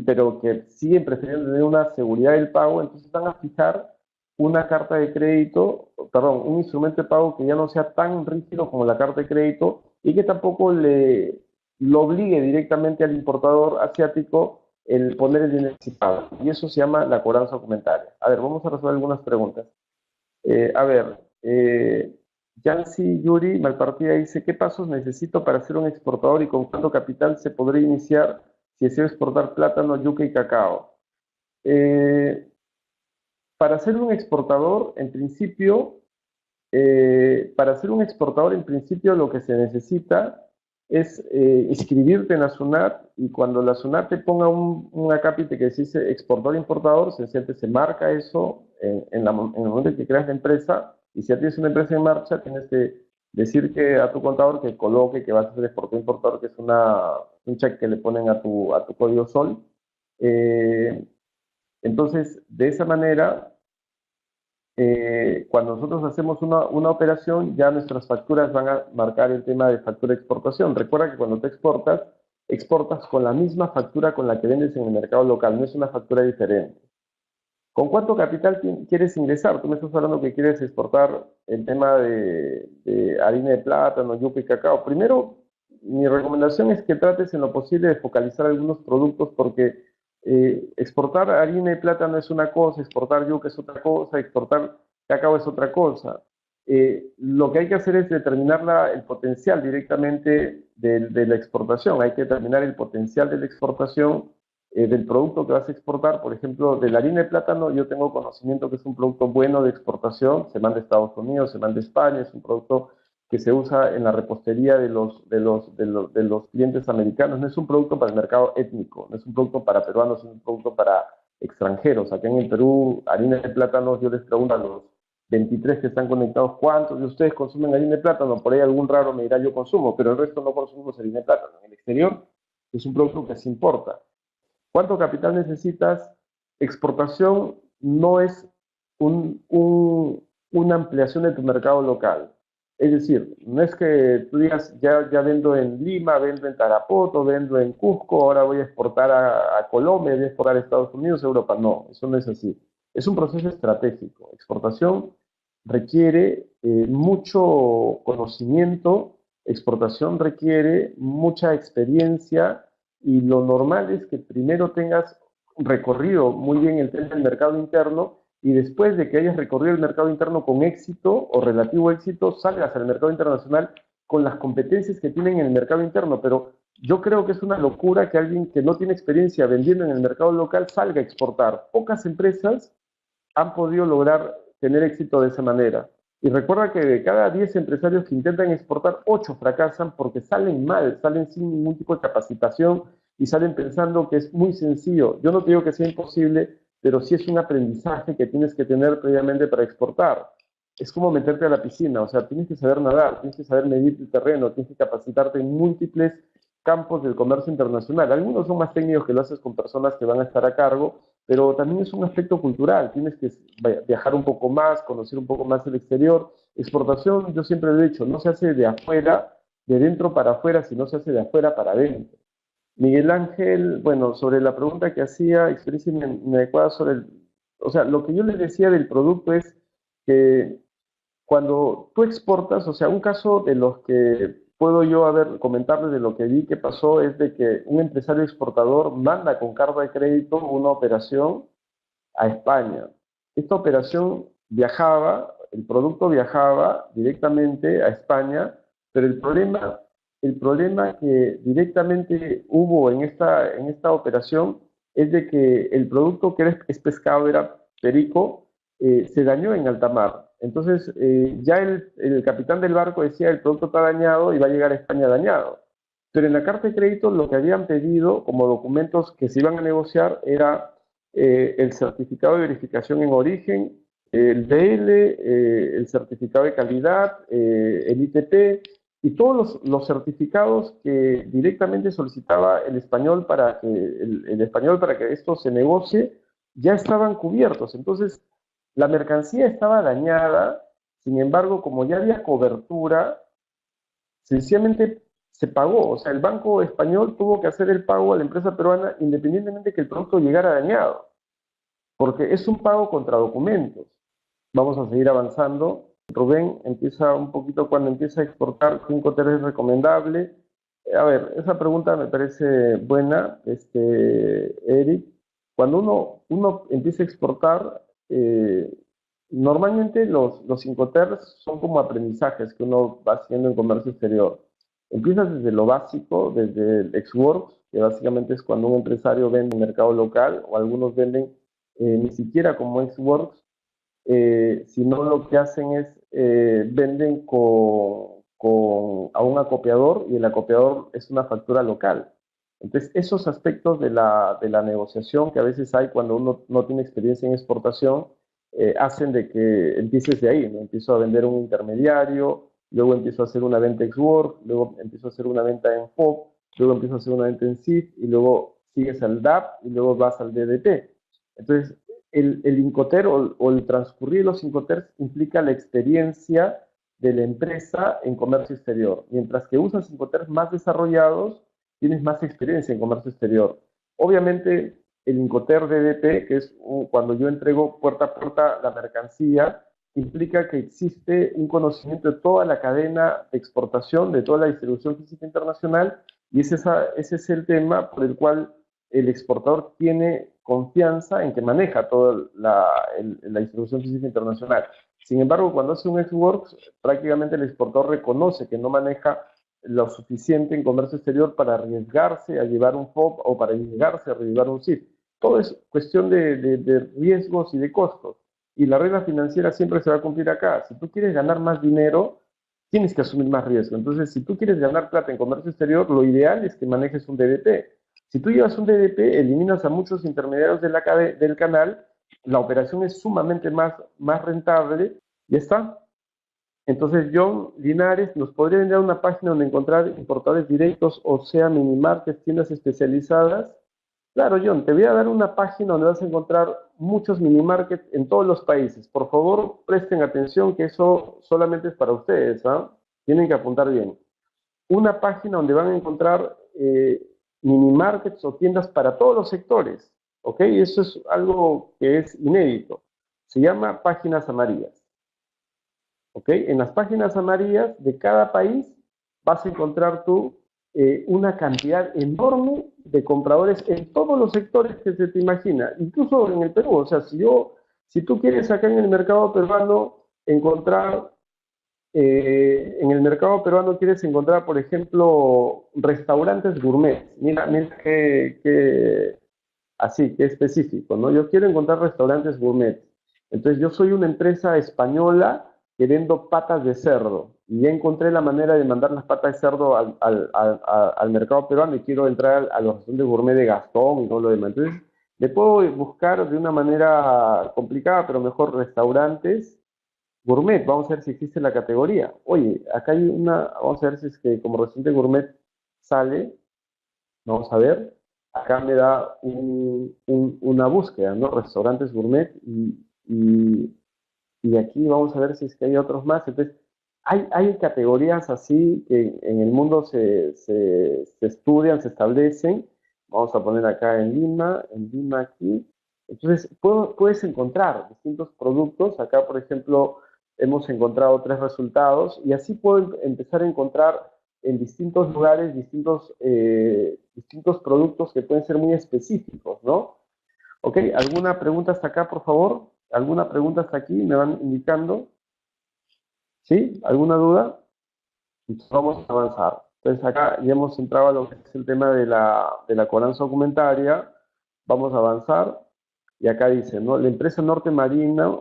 pero que siguen prefiriendo tener una seguridad del pago, entonces van a fijar una carta de crédito, perdón, un instrumento de pago que ya no sea tan rígido como la carta de crédito y que tampoco lo obligue directamente al importador asiático el poner el dinero anticipado. Y eso se llama la cobranza documentaria. A ver, vamos a resolver algunas preguntas. A ver, Yancy Yuri Malpartida dice, ¿qué pasos necesito para ser un exportador y con cuánto capital se podría iniciar si deseo exportar plátano, yuca y cacao? Para ser un exportador, en principio, lo que se necesita es inscribirte en la SUNAT y cuando la SUNAT te ponga un acápite que dice exportador-importador, se marca eso en el momento en que creas la empresa y si ya tienes una empresa en marcha, tienes que decir que a tu contador que coloque que vas a ser exportador-importador, que es un cheque que le ponen a tu código SOL. Entonces, de esa manera, cuando nosotros hacemos una operación, ya nuestras facturas van a marcar el tema de factura de exportación. Recuerda que cuando te exportas con la misma factura con la que vendes en el mercado local, no es una factura diferente. ¿Con cuánto capital quieres ingresar? Tú me estás hablando que quieres exportar el tema de harina de plátano, yuca y cacao. Primero, mi recomendación es que trates en lo posible de focalizar algunos productos porque exportar harina y plátano es una cosa, exportar yuca es otra cosa, exportar cacao es otra cosa. Lo que hay que hacer es determinar el potencial directamente de la exportación. Hay que determinar el potencial de la exportación del producto que vas a exportar. Por ejemplo, de la harina de plátano, yo tengo conocimiento que es un producto bueno de exportación. Se manda a Estados Unidos, se manda a España, es un producto que se usa en la repostería de los clientes americanos. No es un producto para el mercado étnico, no es un producto para peruanos, es un producto para extranjeros. Acá en el Perú, harina de plátano, yo les pregunto a los 23 que están conectados, ¿cuántos de ustedes consumen harina de plátano? Por ahí algún raro me dirá yo consumo, pero el resto no consumimos harina de plátano. En el exterior es un producto que se importa. ¿Cuánto capital necesitas? Exportación no es una ampliación de tu mercado local. Es decir, no es que tú digas, ya vendo en Lima, vendo en Tarapoto, vendo en Cusco, ahora voy a exportar a Colombia, voy a exportar a Estados Unidos, a Europa. No, eso no es así. Es un proceso estratégico. Exportación requiere mucho conocimiento, exportación requiere mucha experiencia y lo normal es que primero tengas recorrido muy bien el tema del mercado interno y después de que hayas recorrido el mercado interno con éxito o relativo éxito, salgas al mercado internacional con las competencias que tienen en el mercado interno. Pero yo creo que es una locura que alguien que no tiene experiencia vendiendo en el mercado local salga a exportar. Pocas empresas han podido lograr tener éxito de esa manera. Y recuerda que de cada 10 empresarios que intentan exportar, 8 fracasan porque salen mal, salen sin ningún tipo de capacitación y salen pensando que es muy sencillo. Yo no te digo que sea imposible, pero sí es un aprendizaje que tienes que tener previamente para exportar. Es como meterte a la piscina, o sea, tienes que saber nadar, tienes que saber medir el terreno, tienes que capacitarte en múltiples campos del comercio internacional. Algunos son más técnicos que lo haces con personas que van a estar a cargo, pero también es un aspecto cultural. Tienes que viajar un poco más, conocer un poco más el exterior. Exportación, yo siempre lo he dicho, no se hace de afuera, de dentro para afuera, sino se hace de afuera para adentro. Miguel Ángel, bueno, sobre la pregunta que hacía, experiencia inadecuada sobre el... O sea, lo que yo les decía del producto es que cuando tú exportas, o sea, un caso de los que puedo yo comentarles de lo que vi que pasó es de que un empresario exportador manda con carta de crédito una operación a España. Esta operación viajaba, el producto viajaba directamente a España, pero el problema que directamente hubo en esta operación es de que el producto que es pescado, era perico, se dañó en alta mar. Entonces, ya el capitán del barco decía, el producto está dañado y va a llegar a España dañado. Pero en la carta de crédito lo que habían pedido como documentos que se iban a negociar era el certificado de verificación en origen, el DL, el certificado de calidad, el ITP y todos los certificados que directamente solicitaba el español el español para que esto se negocie ya estaban cubiertos. Entonces, la mercancía estaba dañada, sin embargo, como ya había cobertura, sencillamente se pagó. O sea, el banco español tuvo que hacer el pago a la empresa peruana independientemente de que el producto llegara dañado, porque es un pago contra documentos. Vamos a seguir avanzando. Rubén empieza un poquito cuando empieza a exportar, 5 es recomendable. A ver, esa pregunta me parece buena, Eric. Cuando uno empieza a exportar, normalmente los 5 son como aprendizajes que uno va haciendo en comercio exterior. Empiezas desde lo básico, desde el ex-works, que básicamente es cuando un empresario vende en mercado local, o algunos venden ni siquiera como ex-works, sino lo que hacen es venden a un acopiador y el acopiador es una factura local. Entonces, esos aspectos de la negociación que a veces hay cuando uno no tiene experiencia en exportación, hacen de que empieces de ahí, ¿no? Empiezo a vender un intermediario, luego empiezo a hacer una venta ex-work, luego empiezo a hacer una venta en FOB, luego empiezo a hacer una venta en SIF y luego sigues al DAP y luego vas al DDP. Entonces, el Incoterm o el transcurrir de los Incoterms implica la experiencia de la empresa en comercio exterior. Mientras que usas Incoterms más desarrollados, tienes más experiencia en comercio exterior. Obviamente, el Incoterm DDP, que es cuando yo entrego puerta a puerta la mercancía, implica que existe un conocimiento de toda la cadena de exportación, de toda la distribución física internacional, y ese es el tema por el cual el exportador tiene confianza en que maneja toda la distribución física internacional. Sin embargo, cuando hace un ex-works, prácticamente el exportador reconoce que no maneja lo suficiente en comercio exterior para arriesgarse a llevar un FOB o para arriesgarse a llevar un SIF. Todo es cuestión de riesgos y de costos. Y la regla financiera siempre se va a cumplir acá. Si tú quieres ganar más dinero, tienes que asumir más riesgo. Entonces, si tú quieres ganar plata en comercio exterior, lo ideal es que manejes un DDP. Si tú llevas un DDP, eliminas a muchos intermediarios del canal, la operación es sumamente más rentable, y está. Entonces, John Linares, ¿nos podría vender una página donde encontrar importadores directos, o sea, minimarkets, tiendas especializadas? Claro, John, te voy a dar una página donde vas a encontrar muchos minimarkets en todos los países. Por favor, presten atención que eso solamente es para ustedes, ¿ah? Tienen que apuntar bien. Una página donde van a encontrar mini markets o tiendas para todos los sectores, ¿ok? Eso es algo que es inédito. Se llama páginas amarillas, ¿ok? En las páginas amarillas de cada país vas a encontrar tú una cantidad enorme de compradores en todos los sectores que se te imagina, incluso en el Perú. O sea, si tú quieres acá en el mercado peruano encontrar, en el mercado peruano quieres encontrar, por ejemplo, restaurantes gourmet. Mira así, que específico, ¿no? Yo quiero encontrar restaurantes gourmet. Entonces, yo soy una empresa española que vendo patas de cerdo y ya encontré la manera de mandar las patas de cerdo al mercado peruano y quiero entrar a los restaurantes gourmet de Gastón y todo lo demás. Entonces, le puedo buscar de una manera complicada, pero mejor restaurantes gourmet. Vamos a ver si existe la categoría. Oye, acá hay vamos a ver si es que como restaurante gourmet sale. Vamos a ver, acá me da una búsqueda, ¿no? Restaurantes gourmet y aquí vamos a ver si es que hay otros más. Entonces, hay categorías así que en el mundo se estudian, se establecen. Vamos a poner acá en Lima aquí. Entonces, puedes encontrar distintos productos. Acá, por ejemplo, hemos encontrado 3 resultados y así puedo empezar a encontrar en distintos lugares distintos productos que pueden ser muy específicos, ¿no? Ok, ¿alguna pregunta hasta acá, por favor? ¿Alguna pregunta hasta aquí? ¿Me van indicando? ¿Sí? ¿Alguna duda? Entonces vamos a avanzar. Entonces acá ya hemos entrado a lo que es el tema de la cobranza documentaria. Vamos a avanzar. Y acá dice, ¿no? La empresa Norte Marina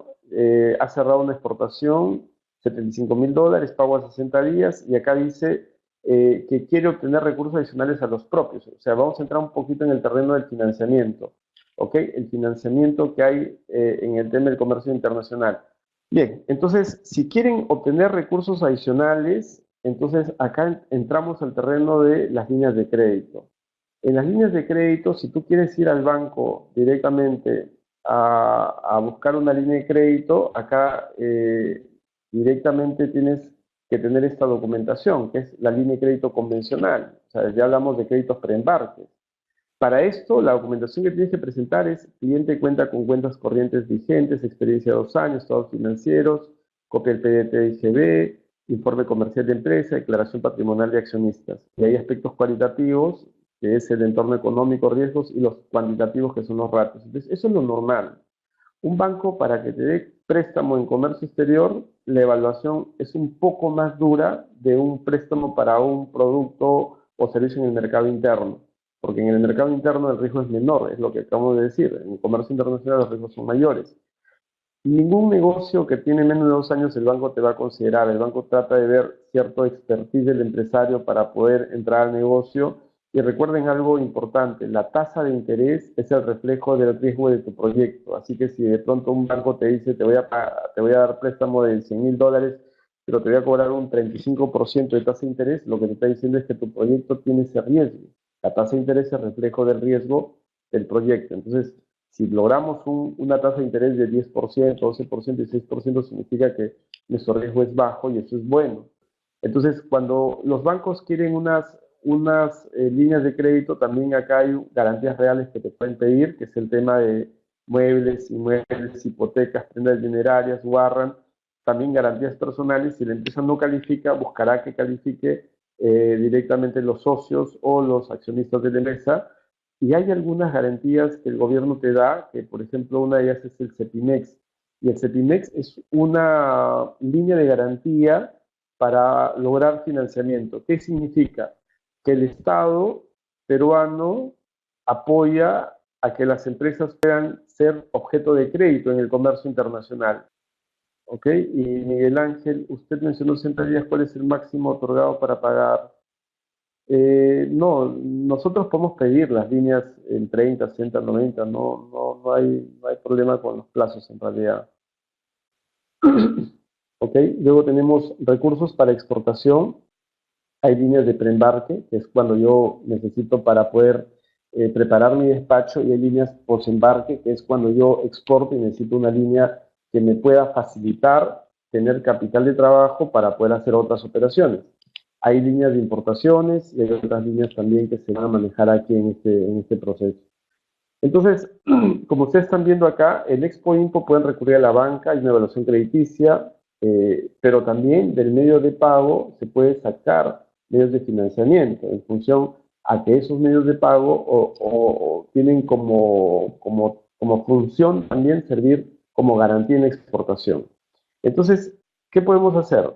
ha cerrado una exportación, $75.000, pago a 60 días. Y acá dice que quiere obtener recursos adicionales a los propios. O sea, vamos a entrar un poquito en el terreno del financiamiento. ¿Ok? El financiamiento que hay en el tema del comercio internacional. Bien, entonces, si quieren obtener recursos adicionales, entonces acá entramos al terreno de las líneas de crédito. En las líneas de crédito, si tú quieres ir al banco directamente a buscar una línea de crédito, acá directamente tienes que tener esta documentación, que es la línea de crédito convencional. O sea, ya hablamos de créditos preembarques. Para esto, la documentación que tienes que presentar es: cliente cuenta con cuentas corrientes vigentes, experiencia de 2 años, estados financieros, copia del PDT de IGB, informe comercial de empresa, declaración patrimonial de accionistas. Y hay aspectos cualitativos, que es el entorno económico, riesgos, y los cuantitativos, que son los ratios. Entonces, eso es lo normal. Un banco, para que te dé préstamo en comercio exterior, la evaluación es un poco más dura de un préstamo para un producto o servicio en el mercado interno, porque en el mercado interno el riesgo es menor, es lo que acabo de decir. En el comercio internacional los riesgos son mayores. Ningún negocio que tiene menos de 2 años el banco te va a considerar. El banco trata de ver cierto expertise del empresario para poder entrar al negocio. Y recuerden algo importante: la tasa de interés es el reflejo del riesgo de tu proyecto. Así que si de pronto un banco te dice te voy a dar préstamo de $100.000, pero te voy a cobrar un 35% de tasa de interés, lo que te está diciendo es que tu proyecto tiene ese riesgo. La tasa de interés es el reflejo del riesgo del proyecto. Entonces, si logramos una tasa de interés de 10%, 12% y 6%, significa que nuestro riesgo es bajo y eso es bueno. Entonces, cuando los bancos quieren unas líneas de crédito, también acá hay garantías reales que te pueden pedir, que es el tema de muebles, inmuebles, hipotecas, prendas dinerarias, warrant, también garantías personales. Si la empresa no califica, buscará que califique directamente los socios o los accionistas de la empresa. Y hay algunas garantías que el gobierno te da, que por ejemplo una de ellas es el CEPIMEX. Y el CEPIMEX es una línea de garantía para lograr financiamiento. ¿Qué significa? Que el Estado peruano apoya a que las empresas puedan ser objeto de crédito en el comercio internacional. ¿Ok? Y Miguel Ángel, usted mencionó 60 días, ¿cuál es el máximo otorgado para pagar? No, nosotros podemos pedir las líneas en 30, 60, 90, no hay problema con los plazos en realidad. ¿Ok? Luego tenemos recursos para exportación. Hay líneas de preembarque, que es cuando yo necesito para poder preparar mi despacho, y hay líneas posembarque, que es cuando yo exporto y necesito una línea que me pueda facilitar tener capital de trabajo para poder hacer otras operaciones. Hay líneas de importaciones y hay otras líneas también que se van a manejar aquí en este proceso. Entonces, como ustedes están viendo acá, en Expo Impo pueden recurrir a la banca, hay una evaluación crediticia, pero también del medio de pago se puede sacar medios de financiamiento, en función a que esos medios de pago tienen como función también servir como garantía en exportación. Entonces, ¿qué podemos hacer?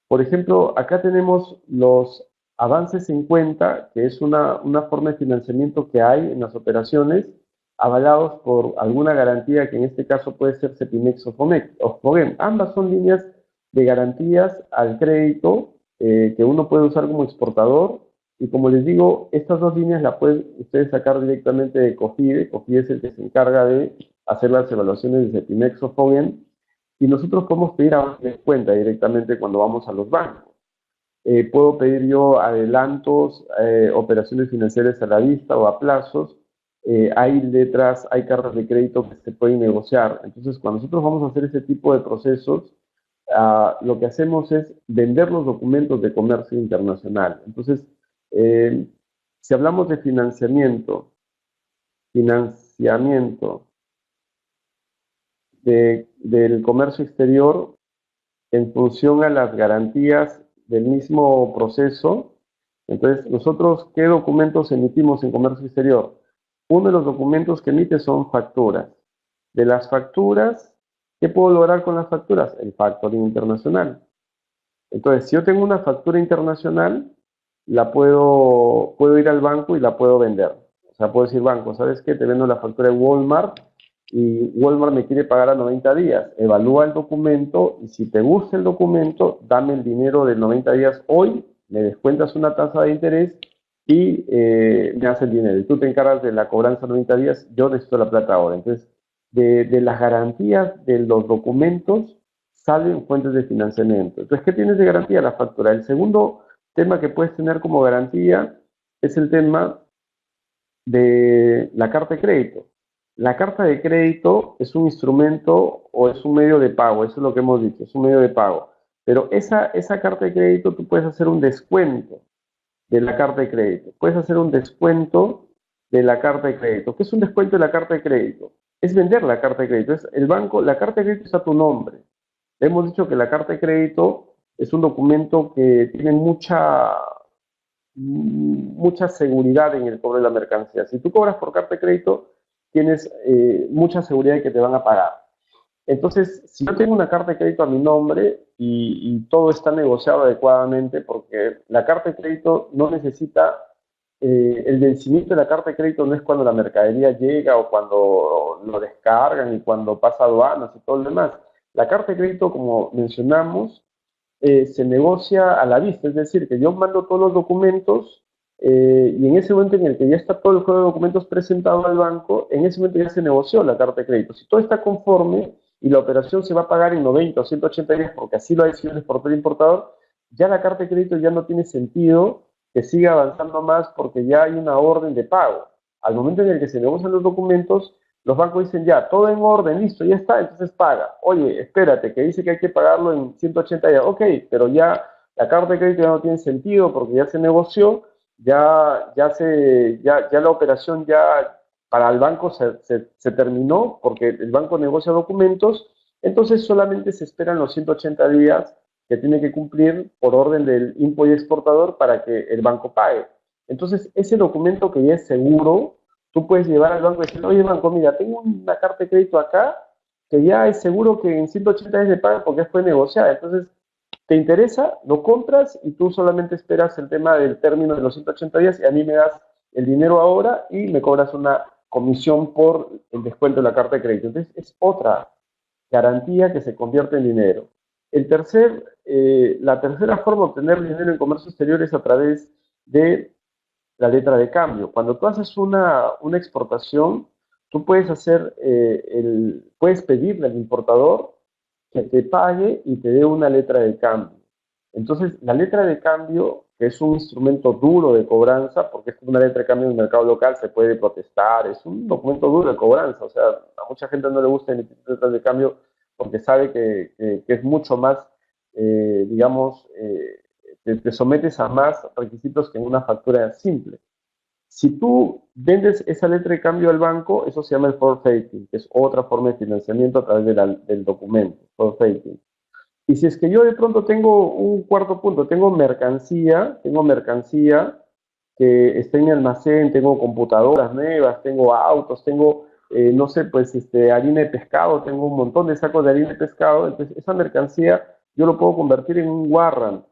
Por ejemplo, acá tenemos los avances en cuenta, que es una forma de financiamiento que hay en las operaciones, avalados por alguna garantía que en este caso puede ser Cepimex o Fogem. Ambas son líneas de garantías al crédito que uno puede usar como exportador. Y como les digo, estas dos líneas las pueden ustedes sacar directamente de COFIDE. COFIDE es el que se encarga de hacer las evaluaciones de Cepimex o Fogem. Y nosotros podemos pedir avance de cuenta directamente cuando vamos a los bancos. Puedo pedir yo adelantos, operaciones financieras a la vista o a plazos. Hay letras, hay cartas de crédito que se pueden negociar. Entonces, cuando nosotros vamos a hacer ese tipo de procesos, lo que hacemos es vender los documentos de comercio internacional. Entonces, eh, si hablamos de financiamiento del comercio exterior, en función a las garantías del mismo proceso. Entonces, nosotros, ¿qué documentos emitimos en comercio exterior? Uno de los documentos que emite son facturas. De las facturas, ¿qué puedo lograr con las facturas? El factoring internacional. Entonces, si yo tengo una factura internacional, puedo ir al banco y la puedo vender. O sea, puedo decir, banco, ¿sabes qué? Te vendo la factura de Walmart y Walmart me quiere pagar a 90 días. Evalúa el documento y si te gusta el documento, dame el dinero de 90 días hoy, me descuentas una tasa de interés y me haces el dinero. Y tú te encargas de la cobranza 90 días, yo necesito la plata ahora. Entonces, de las garantías de los documentos salen fuentes de financiamiento. Entonces, ¿qué tienes de garantía? La factura. El segundo tema que puedes tener como garantía es el tema de la carta de crédito. La carta de crédito es un instrumento o es un medio de pago, eso es lo que hemos dicho, es un medio de pago. Pero esa carta de crédito tú puedes hacer un descuento de la carta de crédito. Puedes hacer un descuento de la carta de crédito. ¿Qué es un descuento de la carta de crédito? Es vender la carta de crédito. Es el banco, la carta de crédito está a tu nombre. Hemos dicho que la carta de crédito es un documento que tiene mucha seguridad en el cobro de la mercancía. Si tú cobras por carta de crédito, tienes mucha seguridad de que te van a pagar. Entonces, si yo tengo una carta de crédito a mi nombre y todo está negociado adecuadamente, porque la carta de crédito no necesita, el vencimiento de la carta de crédito no es cuando la mercadería llega o cuando lo descargan y cuando pasa aduanas y todo lo demás. La carta de crédito, como mencionamos, se negocia a la vista, es decir, que yo mando todos los documentos y en ese momento en el que ya está todo el juego de documentos presentado al banco, en ese momento ya se negoció la carta de crédito. Si todo está conforme y la operación se va a pagar en 90 o 180 días porque así lo ha decidido el exportador y importador, ya la carta de crédito ya no tiene sentido que siga avanzando más porque ya hay una orden de pago. Al momento en el que se negocian los documentos, los bancos dicen ya, todo en orden, listo, ya está, entonces paga. Oye, espérate, que dice que hay que pagarlo en 180 días. Ok, pero ya la carta de crédito ya no tiene sentido porque ya se negoció, ya la operación ya para el banco se terminó porque el banco negocia documentos, entonces solamente se esperan los 180 días que tiene que cumplir por orden del impo y exportador para que el banco pague. Entonces, ese documento que ya es seguro, tú puedes llevar al banco y decir, oye banco, mira, tengo una carta de crédito acá que ya es seguro que en 180 días de paga porque fue negociada. Entonces, ¿te interesa? Lo compras y tú solamente esperas el tema del término de los 180 días y a mí me das el dinero ahora y me cobras una comisión por el descuento de la carta de crédito. Entonces, es otra garantía que se convierte en dinero. La tercera forma de obtener dinero en comercio exterior es a través de la letra de cambio. Cuando tú haces una exportación, tú puedes pedirle al importador que te pague y te dé una letra de cambio. Entonces, la letra de cambio, que es un instrumento duro de cobranza, porque es una letra de cambio en el mercado local, se puede protestar, es un documento duro de cobranza, o sea, a mucha gente no le gusta emitir letras de cambio porque sabe que es mucho más, digamos, te sometes a más requisitos que en una factura simple. Si tú vendes esa letra de cambio al banco, eso se llama el forfaiting, que es otra forma de financiamiento a través del documento, forfaiting. Y si es que yo de pronto tengo un cuarto punto, tengo mercancía que está en mi almacén, tengo computadoras nuevas, tengo autos, tengo, no sé, pues harina de pescado, tengo un montón de sacos de harina de pescado, entonces esa mercancía yo lo puedo convertir en un warrant.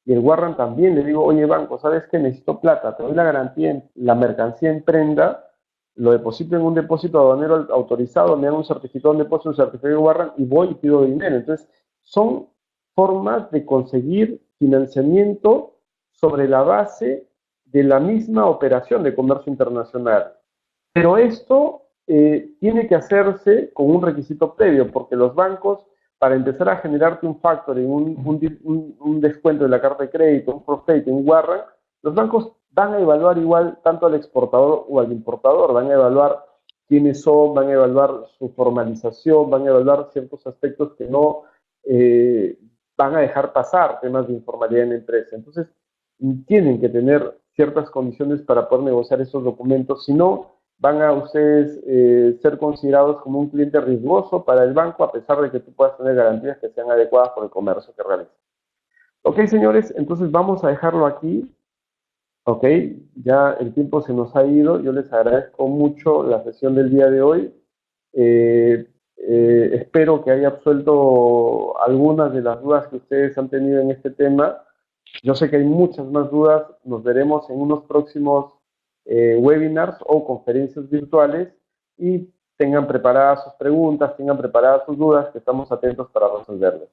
Y el warrant también le digo, oye banco, ¿sabes qué? Necesito plata, te doy la garantía, la mercancía en prenda, lo deposito en un depósito aduanero autorizado, me dan un certificado de depósito, un certificado de warrant y voy y pido dinero. Entonces, son formas de conseguir financiamiento sobre la base de la misma operación de comercio internacional. Pero esto tiene que hacerse con un requisito previo, porque los bancos, para empezar a generarte un factoring, un descuento de la carta de crédito, un profit, un warrant, los bancos van a evaluar igual tanto al exportador o al importador, van a evaluar quiénes son, van a evaluar su formalización, van a evaluar ciertos aspectos que no eh, van a dejar pasar, temas de informalidad en la empresa. Entonces, tienen que tener ciertas condiciones para poder negociar esos documentos, si no, van a ustedes ser considerados como un cliente riesgoso para el banco, a pesar de que tú puedas tener garantías que sean adecuadas por el comercio que realizas. Ok, señores, entonces vamos a dejarlo aquí. Ok, ya el tiempo se nos ha ido. Yo les agradezco mucho la sesión del día de hoy. Eh, espero que haya absuelto algunas de las dudas que ustedes han tenido en este tema. Yo sé que hay muchas más dudas. Nos veremos en unos próximos webinars o conferencias virtuales y tengan preparadas sus preguntas, tengan preparadas sus dudas, que estamos atentos para resolverlas.